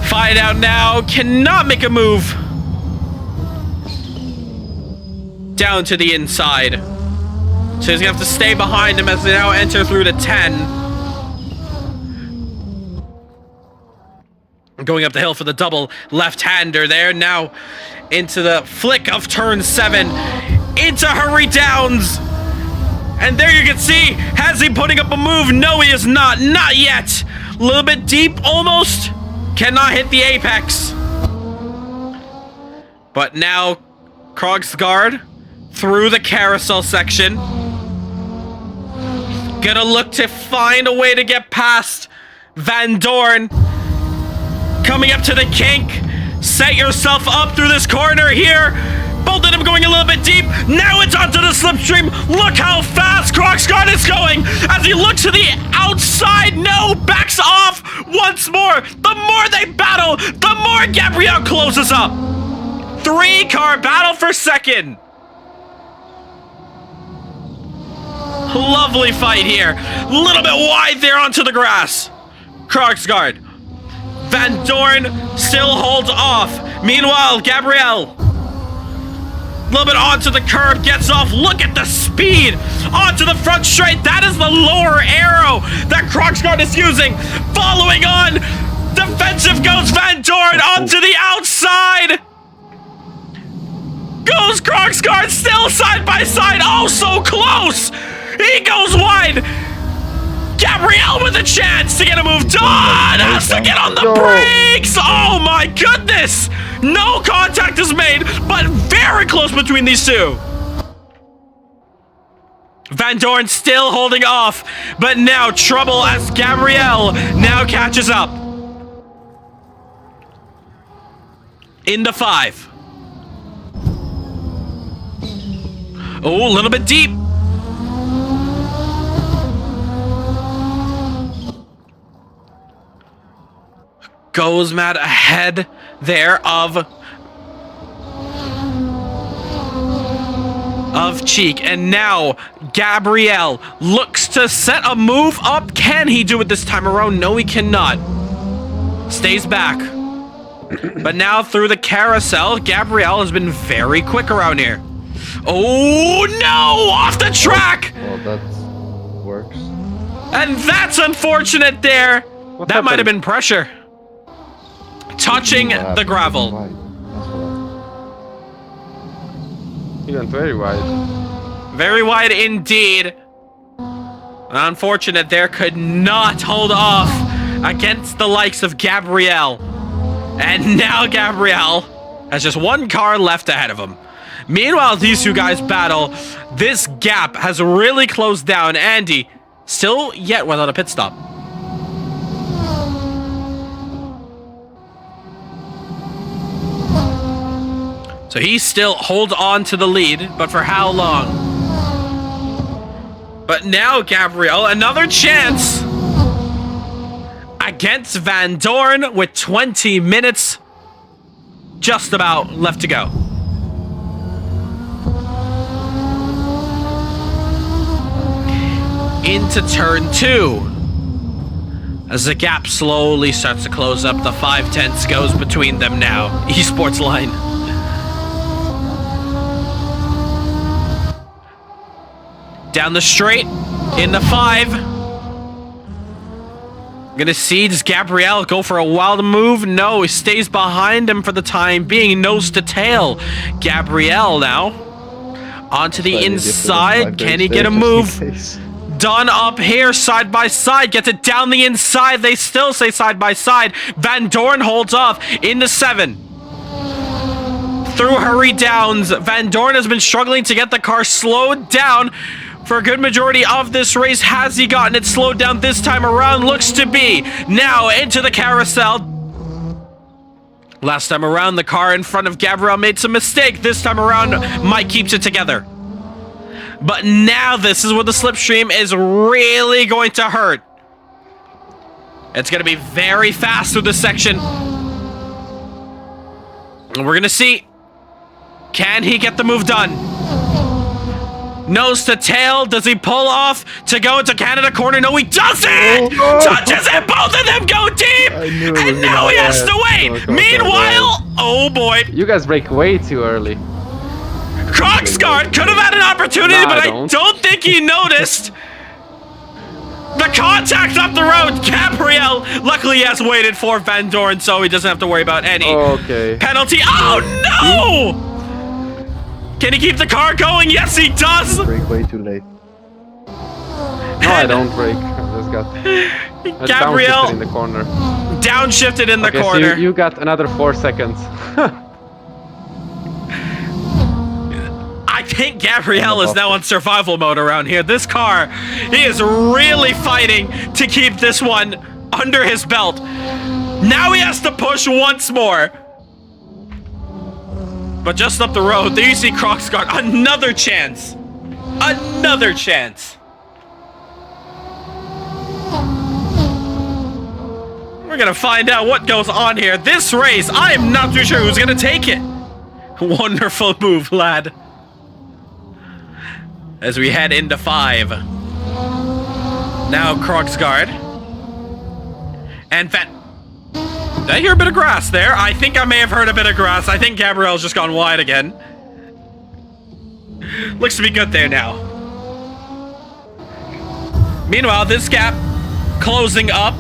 Find out now, cannot make a move down to the inside. So he's gonna have to stay behind him as they now enter through the 10. Going up the hill for the double left-hander there. Now into the flick of turn 7. Into hurry downs. And there you can see, has he putting up a move? No, he is not. Not yet. A little bit deep, almost. Cannot hit the apex. But now, Krogsgaard through the carousel section. Gonna look to find a way to get past Van Dorn. Coming up to the kink. Set yourself up through this corner here. Both of them going a little bit deep. Now it's onto the slipstream. Look how fast Krogsgaard is going as he looks to the outside. No, backs off once more. The more they battle, the more Gabriel closes up. 3-car battle for second. Lovely fight here. A little bit wide there onto the grass. Krogsgaard. Van Dorn still holds off. Meanwhile, Gabriel. A little bit onto the curb, gets off. Look at the speed onto the front straight. That is the lower arrow that Krogsgaard is using. Following on, defensive goes Van Dorn onto the outside. Goes Krogsgaard, still side by side. Oh, so close. He goes wide. Gabriel with a chance to get a move done. Has to get on the brakes. Oh my goodness. No contact is made, but very close between these two. Van Dorn still holding off, but now trouble as Gabriel now catches up. Into 5. Oh, a little bit deep. Goes Matt ahead there of Cheek, and now Gabriel looks to set a move up. Can he do it this time around? No, he cannot. Stays back. But now through the carousel, Gabriel has been very quick around here. Oh no! Off the track! Well, that works. And that's unfortunate there. What That might have happened? been pressure. Touching the gravel. He went very wide. Very wide indeed. Unfortunate there, could not hold off against the likes of Gabriel. And now Gabriel has just 1 car left ahead of him. Meanwhile, these two guys battle. This gap has really closed down. Andy still yet without a pit stop. So he still holds on to the lead, but for how long? But now Gabriel, another chance against Van Dorn with 20 minutes just about left to go. Into turn 2. As the gap slowly starts to close up, the 5/10 goes between them now. Esports line. Down the straight, in the 5. Gonna see, does Gabriel go for a wild move? No, he stays behind him for the time being, nose to tail. Gabriel now, onto the Slightly inside, different can he there, get a just in move? case. Done up here, side by side, gets it down the inside, they still say side by side. Van Dorn holds off in the 7. Through hurry downs, Van Dorn has been struggling to get the car slowed down for a good majority of this race. Has he gotten it slowed down this time around? Looks to be. Now into the carousel. Last time around, the car in front of Gabriel made some mistake. This time around, Mike keeps it together. But now this is where the slipstream is really going to hurt. It's going to be very fast through this section. And we're going to see. Can he get the move done? Nose to tail. Does he pull off to go into Canada corner? No, he doesn't! Touches it! Both of them go deep! And now he has to wait! Meanwhile, oh boy. You guys break way too early. Krogsgaard could have had an opportunity, Nah, but I I don't. don't think he noticed. The contact up the road. Gabriel, luckily he has waited for Van Dorn, so he doesn't have to worry about any Okay. penalty. Oh no! Can he keep the car going? Yes, he does. Break way too late. No, I don't break. I just got Gabriel downshifted in the corner. downshifted in the Okay, corner. so you got another 4 seconds. I think Gabriel is now on survival mode around here. This car, he is really fighting to keep this one under his belt. Now he has to push once more. But just up the road, there you see Krogsgaard. Another chance. Another chance. We're gonna find out what goes on here. This race, I am not too sure who's gonna take it. Wonderful move, lad. As we head into 5. Now Krogsgaard. And Did I hear a bit of grass there? I think I may have heard a bit of grass. I think Gabriel's just gone wide again. Looks to be good there now. Meanwhile, this gap closing up.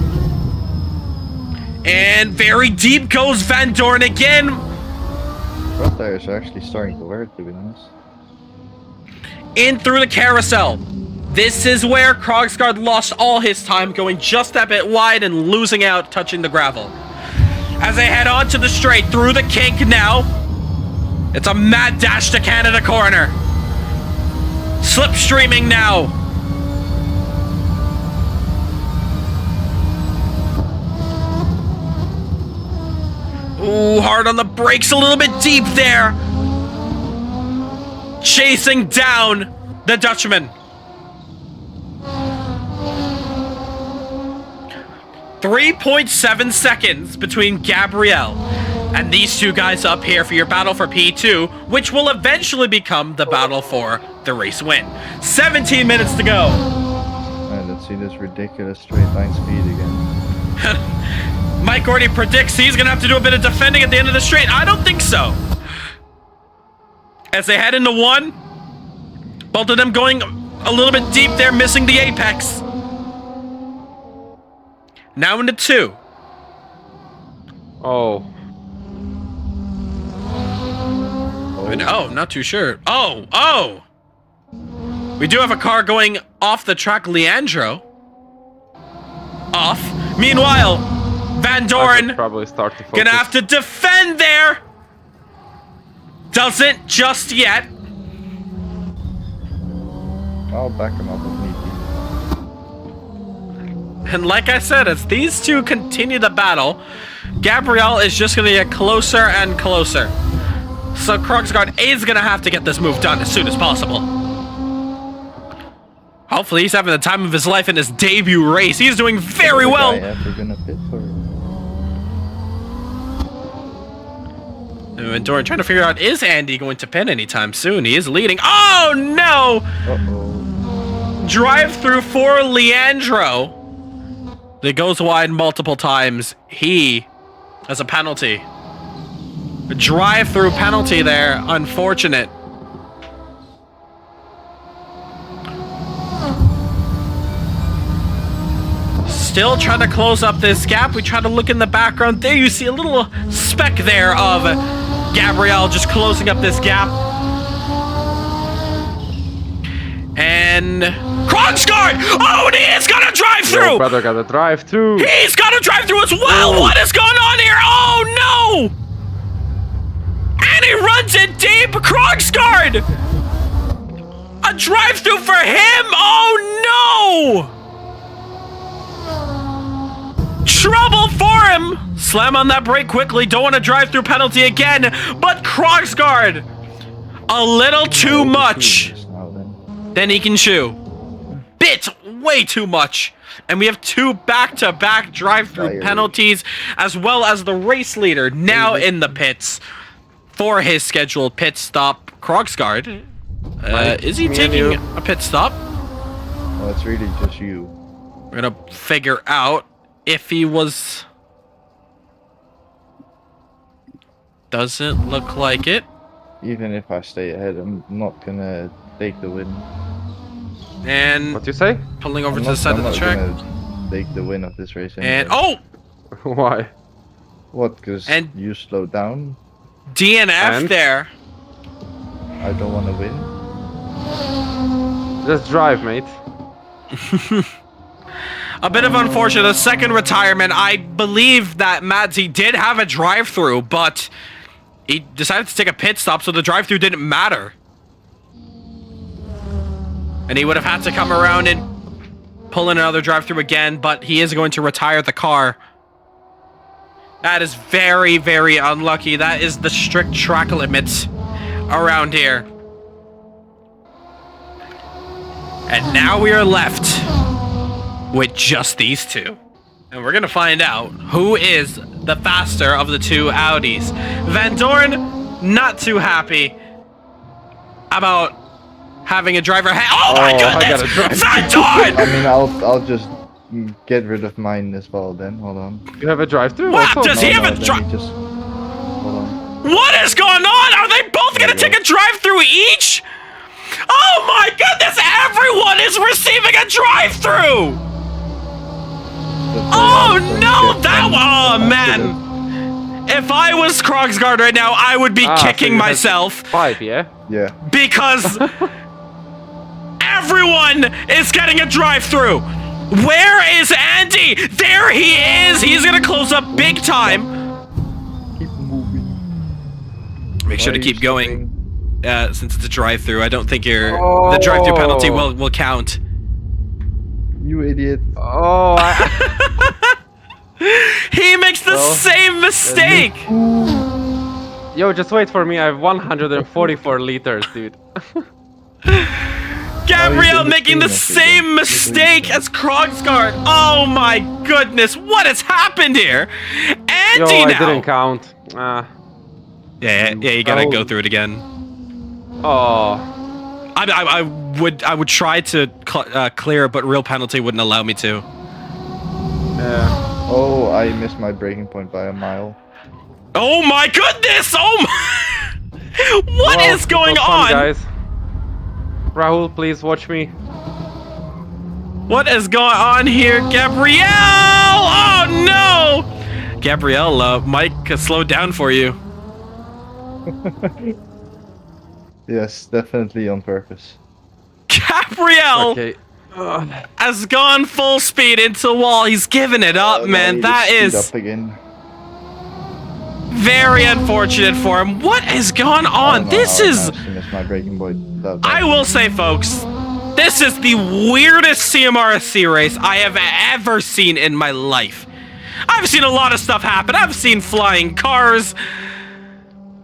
And very deep goes Van Dorn again. Front tires are actually starting to wear, to be honest. In through the carousel. This is where Krogsgaard lost all his time, going just that bit wide and losing out, touching the gravel. As they head on to the straight, through the kink now. It's a mad dash to Canada corner. Slipstreaming now. Ooh, hard on the brakes, a little bit deep there. Chasing down the Dutchman. 3.7 seconds between Gabriel and these two guys up here for your battle for P2, which will eventually become the battle for the race win. 17 minutes to go. Alright, let's see this ridiculous straight line speed again. Mike already predicts he's going to have to do a bit of defending at the end of the straight. I don't think so. As they head into 1, both of them going a little bit deep there, missing the apex. Now into 2. Oh. Oh, not too sure. Oh! We do have a car going off the track, Leandro. Off. Meanwhile, Van I Dorn should probably start to focus. gonna have to defend there. Doesn't just yet. I'll back him up if need be. And like I said, as these two continue the battle, Gabriel is just gonna get closer and closer. So Krogsgaard is gonna have to get this move done as soon as possible. Hopefully he's having the time of his life in his debut race. He's doing very well. Ever gonna pit or? And Doran trying to figure out, is Andy going to pin anytime soon? He is leading. Oh no! Uh-oh. Drive through for Leandro. That goes wide multiple times. He has a penalty. A drive-through penalty there. Unfortunate. still trying to close up this gap. We try to look in the background. There you see a little speck there of Gabrielle just closing up this gap. And Krogsgaard! Oh, and he is gonna drive through! Your brother got a drive through. He's gonna drive through as well! Oh. What is going on here? Oh no! And he runs it deep! Krogsgaard! A drive through for him! Oh no! Trouble for him! Slam on that brake quickly. Don't want to drive through penalty again. But Krogsgaard! A little too much. Then he can chew. Bit way too much. And we have 2 back-to-back drive-through penalties, as well as the race leader now in the pits for his scheduled pit stop. Krogsgaard, is he taking a pit stop? Well, it's really just you. We're gonna figure out if he was... Doesn't look like it. Even if I stay ahead, I'm not gonna take the win. And What you say? pulling over to the side of the track. I'm not gonna take the win of this race And anyway. oh! Why? What? Because And- you slowed down? DNF And? there. I don't want to win? Just drive, mate. A bit of unfortunate. A second retirement. I believe that Madsy did have a drive-through, but he decided to take a pit stop, so the drive-through didn't matter. And he would have had to come around and pull in another drive-through again, but he is going to retire the car. That is very, very unlucky. That is the strict track limits around here. And now we are left with just these 2. And we're gonna find out who is the faster of the 2 Audis. Van Dorn, not too happy about having a driver. Oh my I goodness! got a driver. Van Dorn! I mean, I'll just get rid of mine as well then. Hold on. You have a drive through? Wow, does he have a let me drive? just... Hold on. What is going on? Are they both gonna take a drive-through each? Oh my goodness! Everyone is receiving a drive-through! Oh no! Oh man! If I was Krogsgaard right now, I would be So kicking you had myself 5, yeah? Yeah. because everyone is getting a drive-through. Where is Andy? There he is. He's gonna close up big time. Keep moving. Make sure Why to are you keep going. stopping? Since it's a drive-through, I don't think the drive-through penalty will count. You idiot. Oh, He makes the same mistake. Yo, just wait for me. I have 144 liters, dude. Gabrielle in making the between us same again. mistake as Krogsgaard. Oh my goodness, what has happened here? Andy Yo, I now. didn't count. Yeah, you gotta go through it again. Oh. I would try to clear it, but real penalty wouldn't allow me to. Yeah. Oh, I missed my breaking point by a mile. Oh my goodness! Oh my! What Well, is going it was fun, on? guys? Rahul, please watch me. What is going on here, Gabrielle? Oh no! Gabrielle, Mike slowed down for you. Yes, definitely on purpose. Gabrielle Okay. has gone full speed into the wall. He's given it up, Now I man. need to That speed is up again. very unfortunate for him. What has gone I on? don't know This how I is... managed to miss my breaking point that I bad. will say, folks, this is the weirdest CMRSC race I have ever seen in my life. I've seen a lot of stuff happen. I've seen flying cars.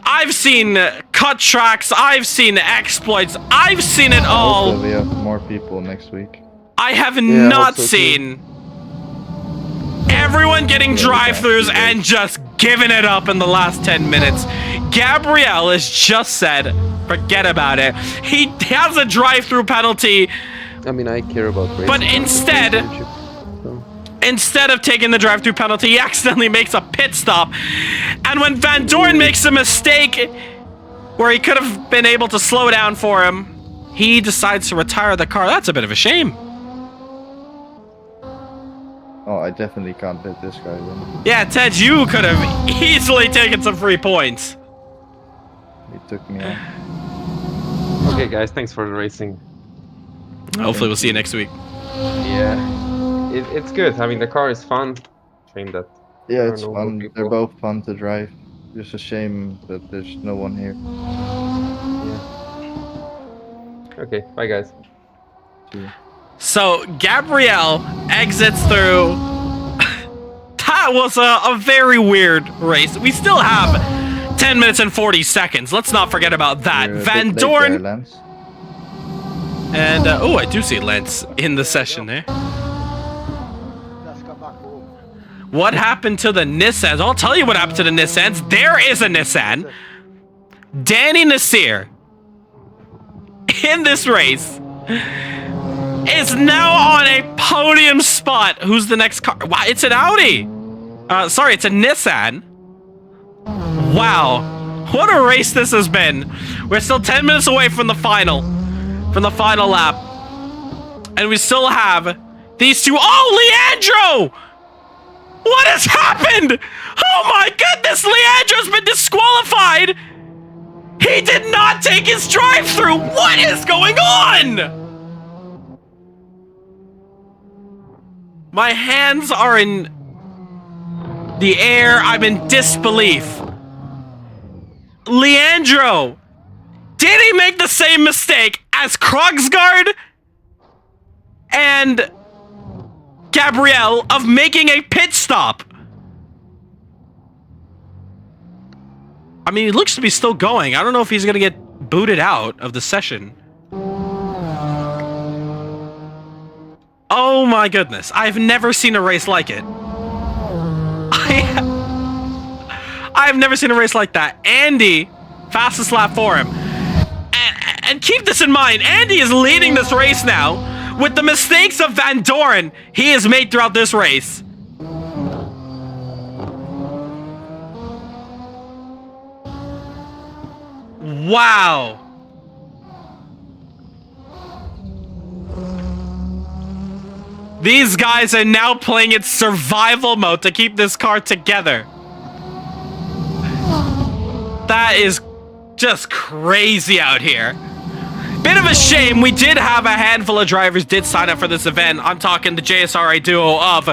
I've seen cut tracks. I've seen exploits. I've seen it all. Also, we have more people next week. I have Yeah, not also too. seen everyone getting drive-thrus and just giving it up in the last 10 minutes. Gabrielle has just said, forget about it. He has a drive-through penalty. I mean, I care about racing. But instead of taking the drive-through penalty, he accidentally makes a pit stop. And when Van Dorn makes a mistake where he could have been able to slow down for him, he decides to retire the car. That's a bit of a shame. Oh, I definitely can't let this guy win. Yeah, Ted, you could have easily taken some free points. He took me out. Okay, guys, thanks for the racing. Hopefully we'll see you next week. Yeah, it's good. I mean, the car is fun. Shame that. Yeah, there it's are no more fun. people. They're both fun to drive. Just a shame that there's no one here. Yeah. Okay, bye, guys. See you. So Gabrielle exits through. That was a very weird race. We still have 10 minutes and 40 seconds. Let's not forget about that. You're a Van bit late there, Dorn. Lance. And, oh, I do see Lance in the session there. What happened to the Nissans? I'll tell you what happened to the Nissans. There is a Nissan. Danny Nasir, in this race, is now on a podium spot. Who's the next car? Wow, it's an Audi. Sorry, it's a Nissan. Wow. What a race this has been. We're still 10 minutes away from the final lap. And we still have these two. Oh, Leandro! What has happened? Oh my goodness, Leandro's been disqualified! He did not take his drive-through! What is going on? My hands are in the air. I'm in disbelief. Leandro! Did he make the same mistake as Krogsgaard and Gabrielle of making a pit stop? I mean, he looks to be still going. I don't know if he's gonna get booted out of the session. Oh my goodness. I've never seen a race like it. I've never seen a race like that. Andy, fastest lap for him. And keep this in mind, Andy is leading this race now. With the mistakes of Van Dorn he has made throughout this race. Wow. These guys are now playing in survival mode to keep this car together. That is just crazy out here. Bit of a shame, we did have a handful of drivers did sign up for this event. I'm talking the JSRA duo of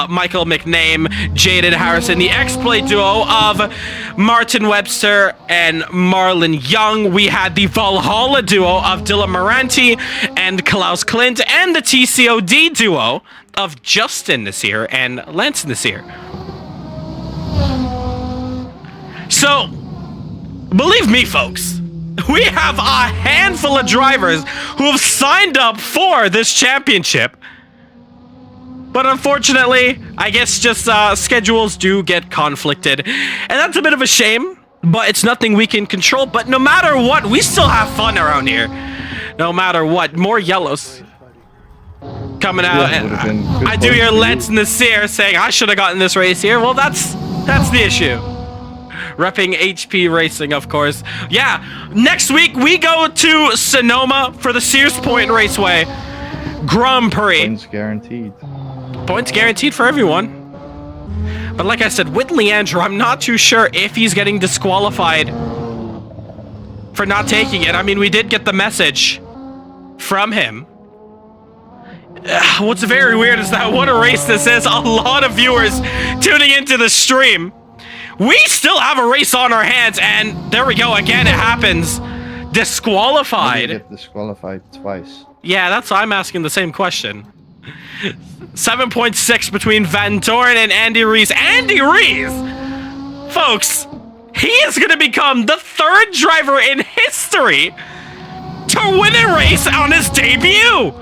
Michael McName, Jaden Harrison, the X-Play duo of Martin Webster and Marlon Young. We had the Valhalla duo of Dylan Moranti and Klaus Klint, and the TCOD duo of Justin Nasir and Lance Nasir. So, believe me, folks, we have a handful of drivers who have signed up for this championship. But unfortunately, I guess just schedules do get conflicted. And that's a bit of a shame, but it's nothing we can control. But no matter what, we still have fun around here. No matter what. More yellows coming out. Yeah, And I do hear Lance Nasir saying, I should have gotten this race here. Well, that's the issue. Repping HP Racing, of course. Yeah, next week we go to Sonoma for the Sears Point Raceway Grand Prix. Points guaranteed. Points guaranteed for everyone. But like I said, with Leandro, I'm not too sure if he's getting disqualified for not taking it. I mean, we did get the message from him. What's very weird is that what a race this is. A lot of viewers tuning into the stream. We still have a race on our hands, and there we go again. It happens. Disqualified. Get disqualified twice. Yeah, that's why I'm asking the same question. 7.6 between Van Dorn and Andy Rees. Andy Rees, folks, he is going to become the third driver in history to win a race on his debut.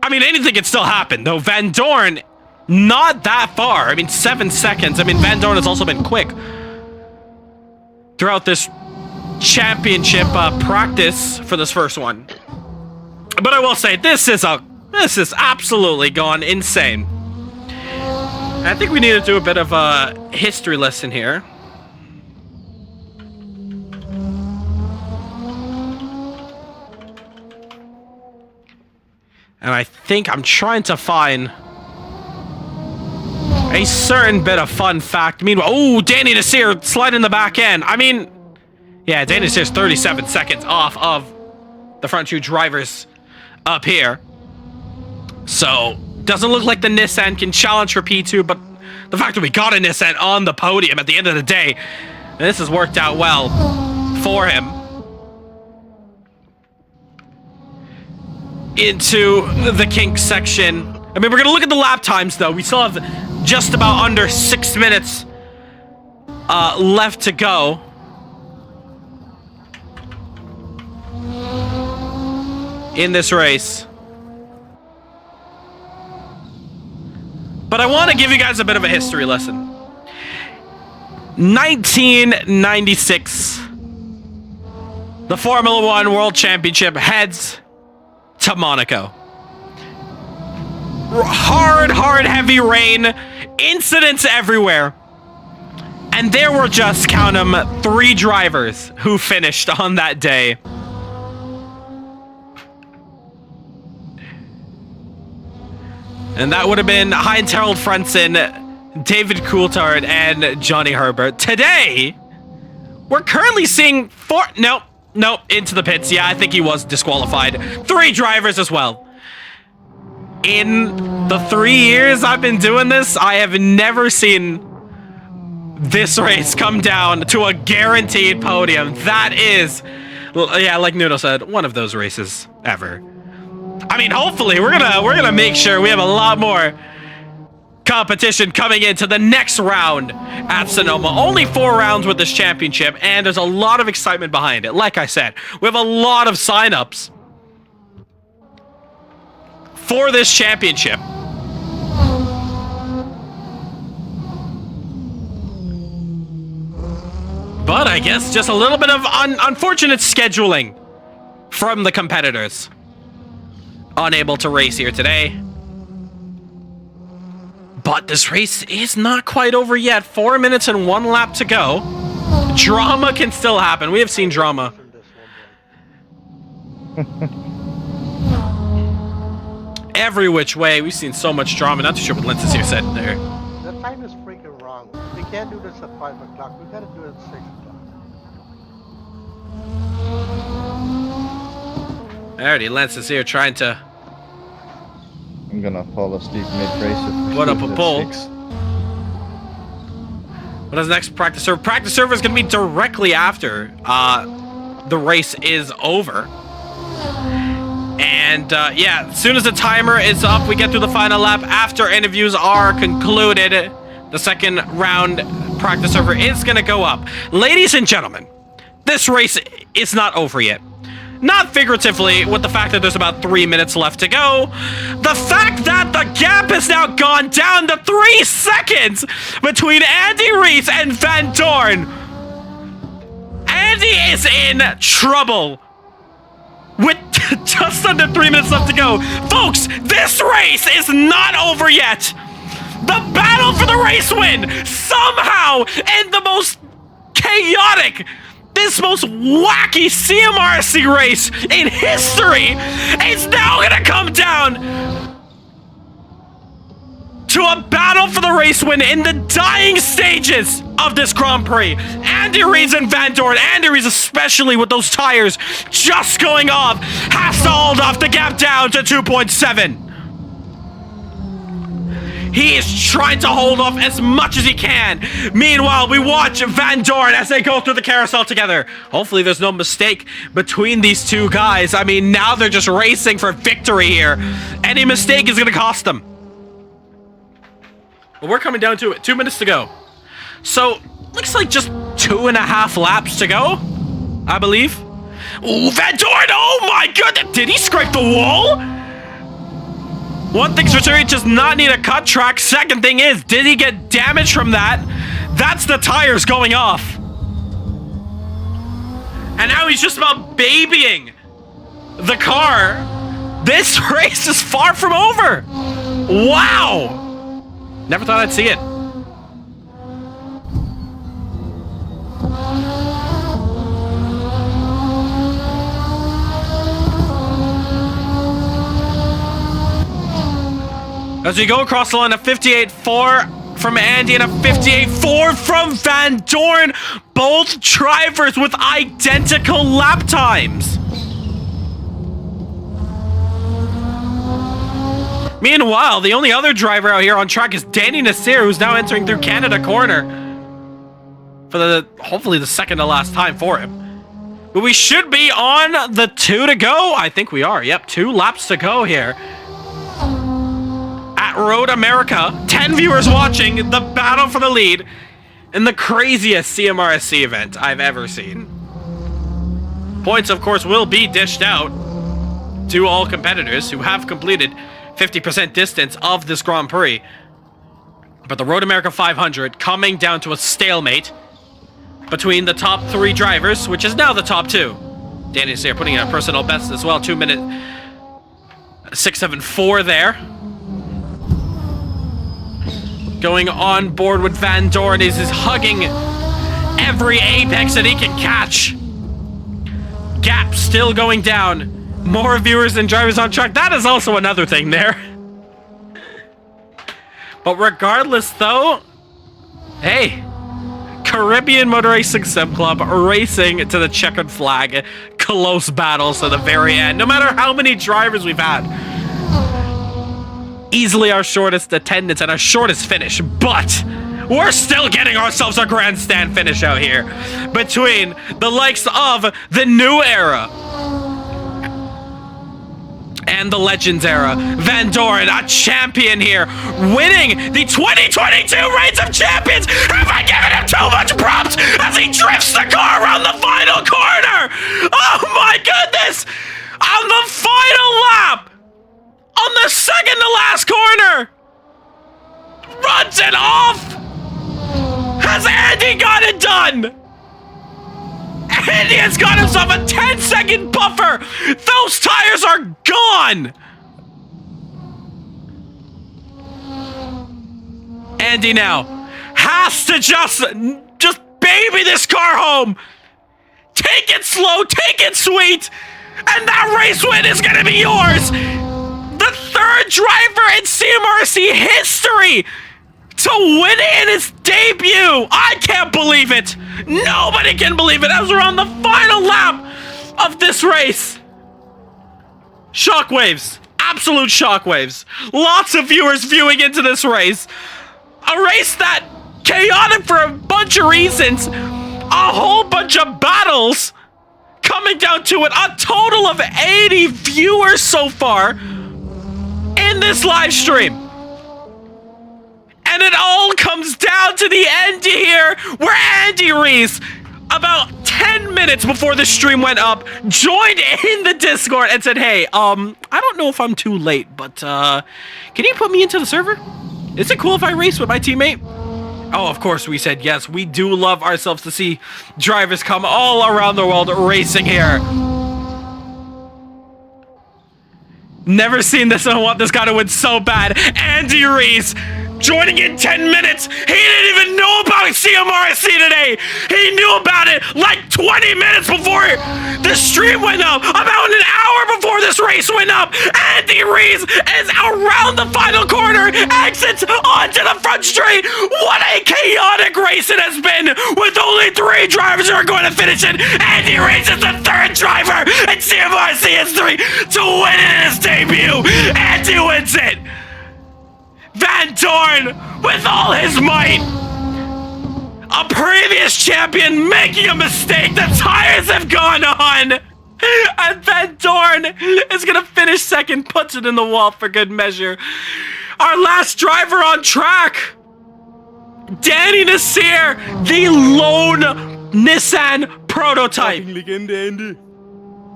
I mean, anything can still happen, though. Van Dorn, not that far. I mean, 7 seconds. I mean, Van Dorn has also been quick throughout this championship practice for this first one. But I will say, this is absolutely gone insane. I think we need to do a bit of a history lesson here. And I think I'm trying to find a certain bit of fun fact. Meanwhile, oh, Danny Nasir sliding in the back end. I mean, yeah, Danny Nasir's 37 seconds off of the front two drivers up here. So, doesn't look like the Nissan can challenge for P2, but the fact that we got a Nissan on the podium at the end of the day, this has worked out well for him. Into the kink section. I mean, we're going to look at the lap times, though. We still have just about under 6 minutes left to go. In this race. But I want to give you guys a bit of a history lesson. 1996. The Formula One World Championship heads to Monaco. Hard, heavy rain. Incidents everywhere. And there were just, count them, 3 drivers who finished on that day. And that would have been Heinz Harald Frentzen, David Coulthard, and Johnny Herbert. Today, we're currently seeing 4... Nope, into the pits. Yeah, I think he was disqualified. 3 drivers as well. In the 3 years I've been doing this, I have never seen this race come down to a guaranteed podium. That is, yeah, like Noodle said, one of those races ever. I mean, hopefully, we're gonna make sure we have a lot more competition coming into the next round at Sonoma. Only 4 rounds with this championship, and there's a lot of excitement behind it. Like I said, we have a lot of signups for this championship. But I guess just a little bit of unfortunate scheduling from the competitors. Unable to race here today. But this race is not quite over yet. 4 minutes and 1 lap to go. Drama can still happen. We have seen drama. Every which way. We've seen so much drama. Not too sure what Linz is here said there. The time is freaking wrong. We can't do this at 5 o'clock. We gotta do it at 6 o'clock. Alrighty, Lance is here trying to... I'm gonna fall asleep mid-race. Put up a pole. What is the next practice server? Practice server is going to be directly after the race is over. And yeah, as soon as the timer is up, we get through the final lap. After interviews are concluded, the second round practice server is going to go up. Ladies and gentlemen, this race is not over yet. Not figuratively, with the fact that there's about 3 minutes left to go. The fact that the gap has now gone down to 3 seconds between Andy Reese and Van Dorn. Andy is in trouble with just under 3 minutes left to go. Folks, this race is not over yet. The battle for the race win somehow in the most chaotic, this most wacky CMRSC race in history is now gonna come down to a battle for the race win in the dying stages of this Grand Prix. Andy Reese and Van Dorn, Andy Reese especially with those tires just going off, has to hold off the gap down to 2.7. He is trying to hold off as much as he can. Meanwhile, we watch Van Dorn as they go through the carousel together. Hopefully there's no mistake between these two guys. I mean, now they're just racing for victory here. Any mistake is going to cost them. But we're coming down to it. 2 minutes to go. So, looks like just 2.5 laps to go, I believe. Ooh, Van Dorn! Oh my goodness! Did he scrape the wall? One thing's for sure, he does not need a cut track. Second thing is, did he get damage from that? That's the tires going off. And now he's just about babying the car. This race is far from over. Wow. Never thought I'd see it. As we go across the line of 58.4, from Andy and a 58.4 from Van Dorn. Both drivers with identical lap times. Meanwhile, the only other driver out here on track is Danny Nasir, who's now entering through Canada Corner for the hopefully the second to last time for him. But we should be on the 2 to go. I think we are. Yep, 2 laps to go here at Road America. 10 viewers watching the battle for the lead in the craziest CMRSC event I've ever seen. Points, of course, will be dished out to all competitors who have completed 50% distance of this Grand Prix. But the Road America 500 coming down to a stalemate between the top 3 drivers, which is now the top 2. Danny Nasir putting in a personal best as well, 2 minute 6.74 there. Going on board with Van Dorn is hugging every apex that he can catch. Gap still going down. More viewers than drivers on track. That is also another thing there. But regardless though, hey, Caribbean Motor Racing Sim Club racing to the checkered flag. Close battles to the very end, no matter how many drivers we've had. Easily our shortest attendance and our shortest finish, but we're still getting ourselves a grandstand finish out here between the likes of the new era and the Legends era. Van Dorn, a champion here, winning the 2022 Reigns of Champions. Have I given him too much props as he drifts the car around the final corner? Oh my goodness! On the final lap, on the second to last corner, runs it off. Has Andy got it done? Andy has got himself a 10-second buffer. Those tires are gone. Andy now has to just baby this car home. Take it slow, take it sweet, and that race win is gonna be yours. The 3rd driver in CMRSC history to win it in his debut. I can't believe it. Nobody can believe it as we're on the final lap of this race. Shockwaves. Absolute shockwaves. Lots of viewers viewing into this race. A race that chaotic for a bunch of reasons. A whole bunch of battles coming down to it. A total of 80 viewers so far in this live stream. And it all comes down to the end here, where Andy Reese, about 10 minutes before the stream went up, joined in the Discord and said, hey, I don't know if I'm too late, but can you put me into the server? Is it cool if I race with my teammate? Oh, of course we said yes. We do love ourselves to see drivers come all around the world racing here. Never seen this, and I want this guy to win so bad. Andy Reese joining in 10 minutes. He didn't even know about CMRSC today. He knew about it like 20 minutes before the stream went up. About an hour before this race went up. Andy Reese is around the final corner, exits onto the front straight. What a chaotic race it has been, with only 3 drivers who are going to finish it. Andy Reese is the 3rd driver in CMRSC history to win it in his debut. Andy wins it. Van Dorn, with all his might, a previous champion making a mistake. The tires have gone on, and Van Dorn is gonna finish second, puts it in the wall for good measure. Our last driver on track, Danny Nasir, the lone Nissan prototype.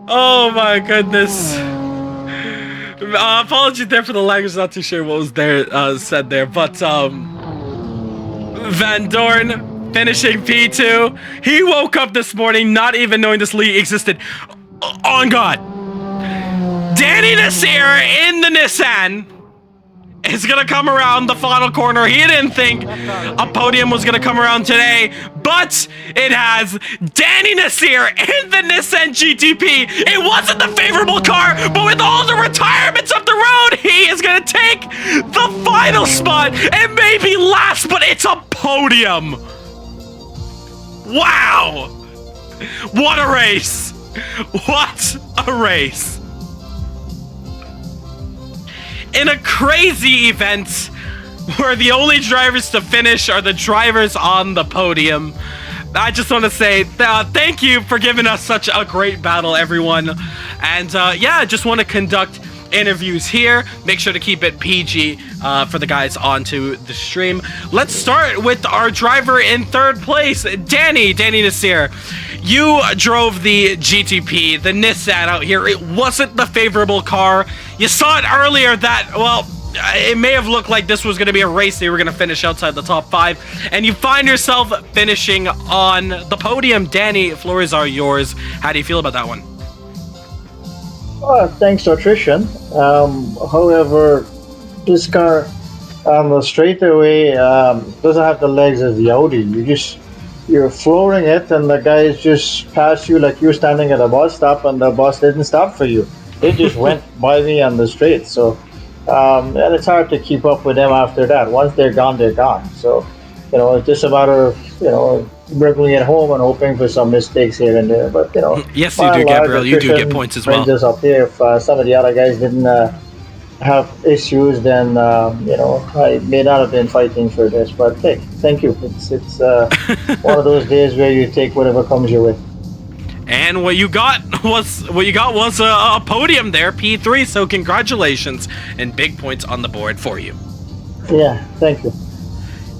Oh my goodness. Apologies there for the language, not too sure what was there said there, but Van Dorn finishing P2. He woke up this morning not even knowing this league existed. On God. Danny Nasir in the Nissan is gonna come around the final corner. He didn't think a podium was gonna come around today, but it has. Danny Nasir in the Nissan GTP. It wasn't the favorable car, but with all the retirements up the road, he is gonna gonna take the final spot and maybe last, but it's a podium. Wow! What a race! What a race! In a crazy event where the only drivers to finish are the drivers on the podium, I just want to say thank you for giving us such a great battle, everyone. And yeah, I just want to conduct interviews here. Make sure to keep it PG for the guys onto the stream. Let's start with our driver in third place, Danny Nasir. You drove the GTP, the Nissan out here. It wasn't the favorable car. You saw it earlier that, well, it may have looked like this was going to be a race. They were going to finish outside the top 5, and you find yourself finishing on the podium. Danny, floors are yours. How do you feel about that one? Thanks to attrition. However, this car on the straightaway doesn't have the legs of the Audi. You're flooring it, and the guys just pass you like you're standing at a bus stop, and the bus didn't stop for you. They just went by me on the straight. So, and it's hard to keep up with them after that. Once they're gone, they're gone. So, it's just a matter of bringing it home and hoping for some mistakes here and there. But yes, you do, Gabriel. You do get points as well. Brings us up here. If some of the other guys didn't have issues, then I may not have been fighting for this. But hey, thank you. It's one of those days where you take whatever comes your way. And what you got was a podium there, P3. So congratulations and big points on the board for you. Yeah, thank you.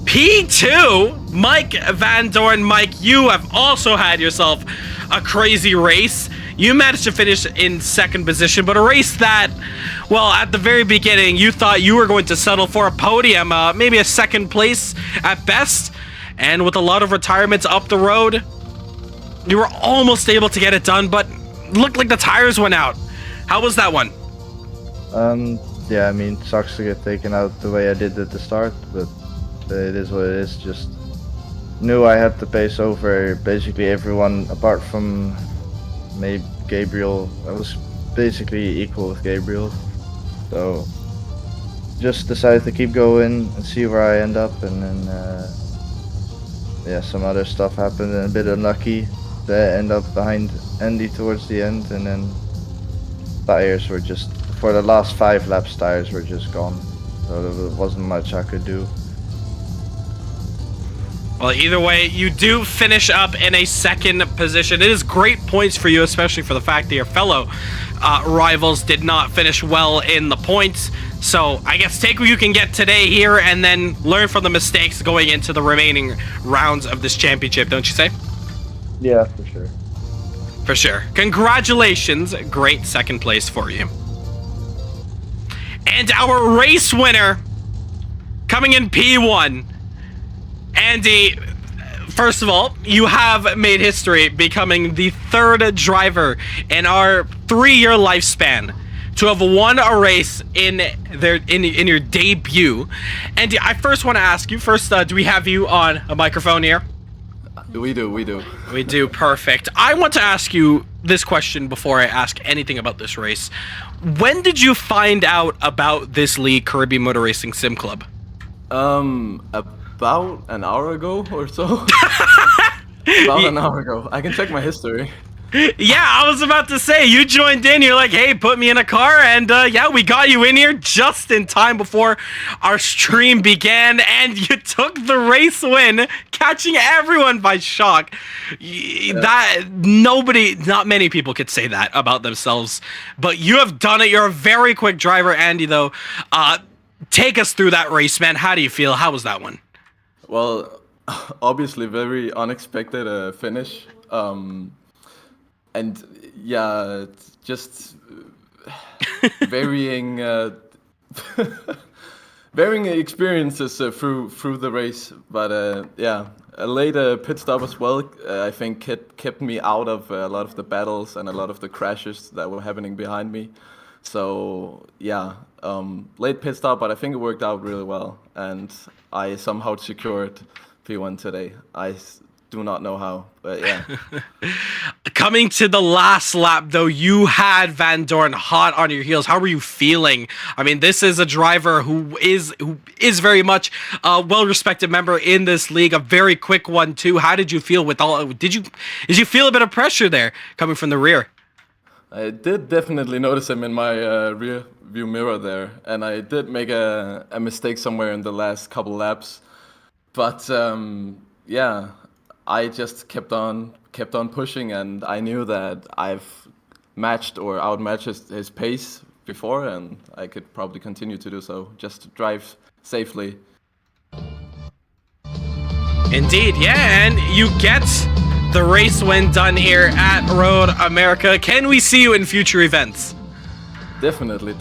P2, Mike Van Dorn. Mike, you have also had yourself a crazy race. You managed to finish in second position, but a race that, well, at the very beginning, you thought you were going to settle for a podium, maybe a second place at best. And with a lot of retirements up the road, you were almost able to get it done, but looked like the tires went out. How was that one? Yeah, I mean, sucks to get taken out the way I did at the start, but it is what it is. Just knew I had to pace over basically everyone apart from maybe Gabriel. I was basically equal with Gabriel, so just decided to keep going and see where I end up. And then yeah, some other stuff happened and a bit unlucky to end up behind Andy towards the end, and then tires were just, for the last 5 laps, tires were just gone, so there wasn't much I could do. Well, either way, you do finish up in a second position. It is great points for you, especially for the fact that your fellow rivals did not finish well in the points. So I guess take what you can get today here and then learn from the mistakes going into the remaining rounds of this championship, don't you say? Yeah, for sure. For sure. Congratulations. Great second place for you. And our race winner, coming in P1, Andy, first of all, you have made history becoming the 3rd driver in our 3-year lifespan to have won a race in your debut. Andy, I first want to ask you, do we have you on a microphone here? We do. We do, perfect. I want to ask you this question before I ask anything about this race. When did you find out about this league, Caribbean Motor Racing Sim Club? About an hour ago or so. About an hour ago. I can check my history. Yeah, I was about to say, you joined in, you're like, hey, put me in a car, and yeah, we got you in here just in time before our stream began, and you took the race win, catching everyone by shock. That not many people could say that about themselves, but you have done it. You're a very quick driver, Andy, though. Take us through that race, man. How do you feel? How was that one? Well, obviously very unexpected finish. And yeah, it's just varying varying experiences through the race. But yeah, a late pit stop as well, I think kept me out of a lot of the battles and a lot of the crashes that were happening behind me. So yeah, late pit stop, but I think it worked out really well, and I somehow secured P1 today. I do not know how, but yeah. Coming to the last lap, though, you had Van Dorn hot on your heels. How were you feeling? I mean, this is a driver who is very much a well-respected member in this league, a very quick one too. How did you feel with all? Did you feel a bit of pressure there coming from the rear? I did definitely notice him in my rear view mirror there, and I did make a mistake somewhere in the last couple laps. But yeah, I just kept on pushing, and I knew that I've matched or outmatched his pace before, and I could probably continue to do so. Just drive safely. Indeed, yeah, and you get the race win done here at Road America. Can we see you in future events? Definitely,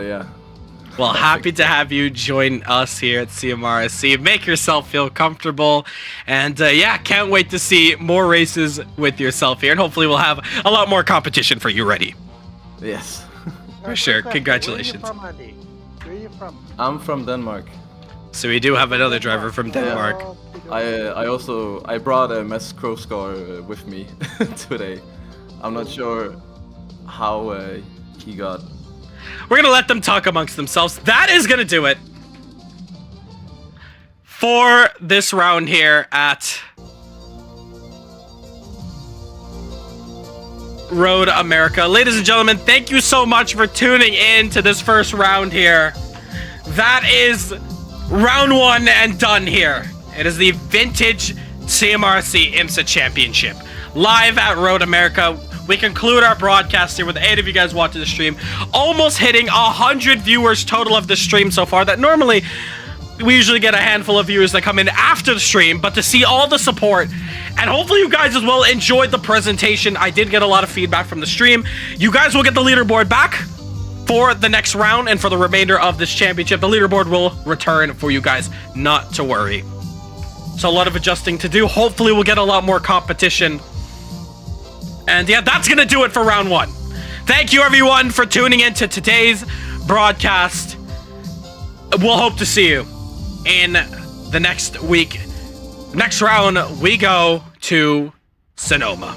yeah. Well, happy to have you join us here at CMRSC. Make yourself feel comfortable. And yeah, can't wait to see more races with yourself here. And hopefully we'll have a lot more competition for you ready. Yes. For sure. Congratulations. Where are you from, Andy? Where are you from? I'm from Denmark. So we do have another driver from Denmark. I brought a Mads Krogsgaard with me today. I'm not sure how he got. We're going to let them talk amongst themselves. That is going to do it for this round here at Road America. Ladies and gentlemen, thank you so much for tuning in to this first round here. That is round one and done here. It is the Vintage CMRSC IMSA Championship. Live at Road America. We conclude our broadcast here with 8 of you guys watching the stream. Almost hitting 100 viewers total of the stream so far. That normally, we usually get a handful of viewers that come in after the stream. But to see all the support, and hopefully you guys as well enjoyed the presentation. I did get a lot of feedback from the stream. You guys will get the leaderboard back for the next round and for the remainder of this championship. The leaderboard will return for you guys, not to worry. So a lot of adjusting to do. Hopefully we'll get a lot more competition. And yeah, that's going to do it for round one. Thank you everyone for tuning in to today's broadcast. We'll hope to see you in the next week. Next round, we go to Sonoma.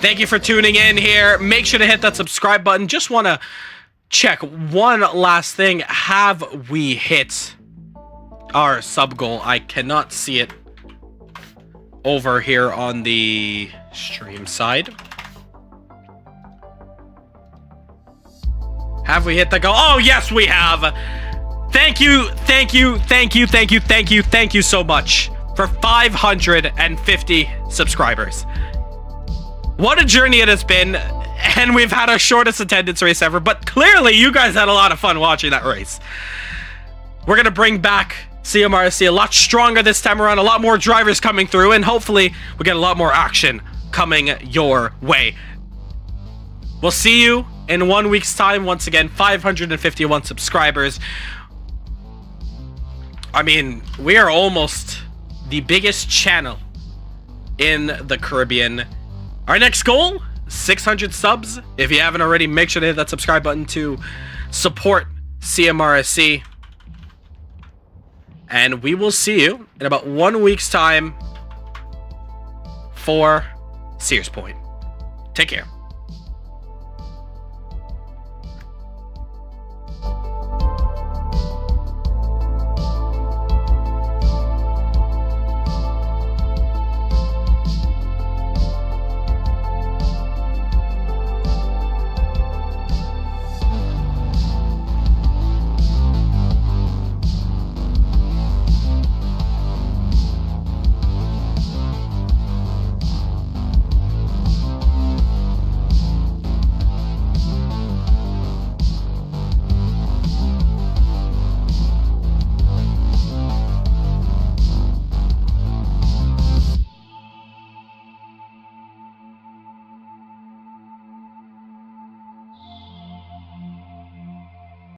Thank you for tuning in here. Make sure to hit that subscribe button. Just want to check one last thing. Have we hit our sub goal? I cannot see it over here on the stream side. Have we hit the goal? Oh, yes, we have. Thank you so much for 550 subscribers. What a journey it has been, and we've had our shortest attendance race ever, but clearly you guys had a lot of fun watching that race. We're going to bring back CMRSC a lot stronger this time around, a lot more drivers coming through, and hopefully we get a lot more action coming your way. We'll see you in 1 week's time. Once again, 551 subscribers. I mean, we are almost the biggest channel in the Caribbean. Our next goal, 600 subs. If you haven't already, make sure to hit that subscribe button to support CMRSC. And we will see you in about 1 week's time for Sears Point. Take care.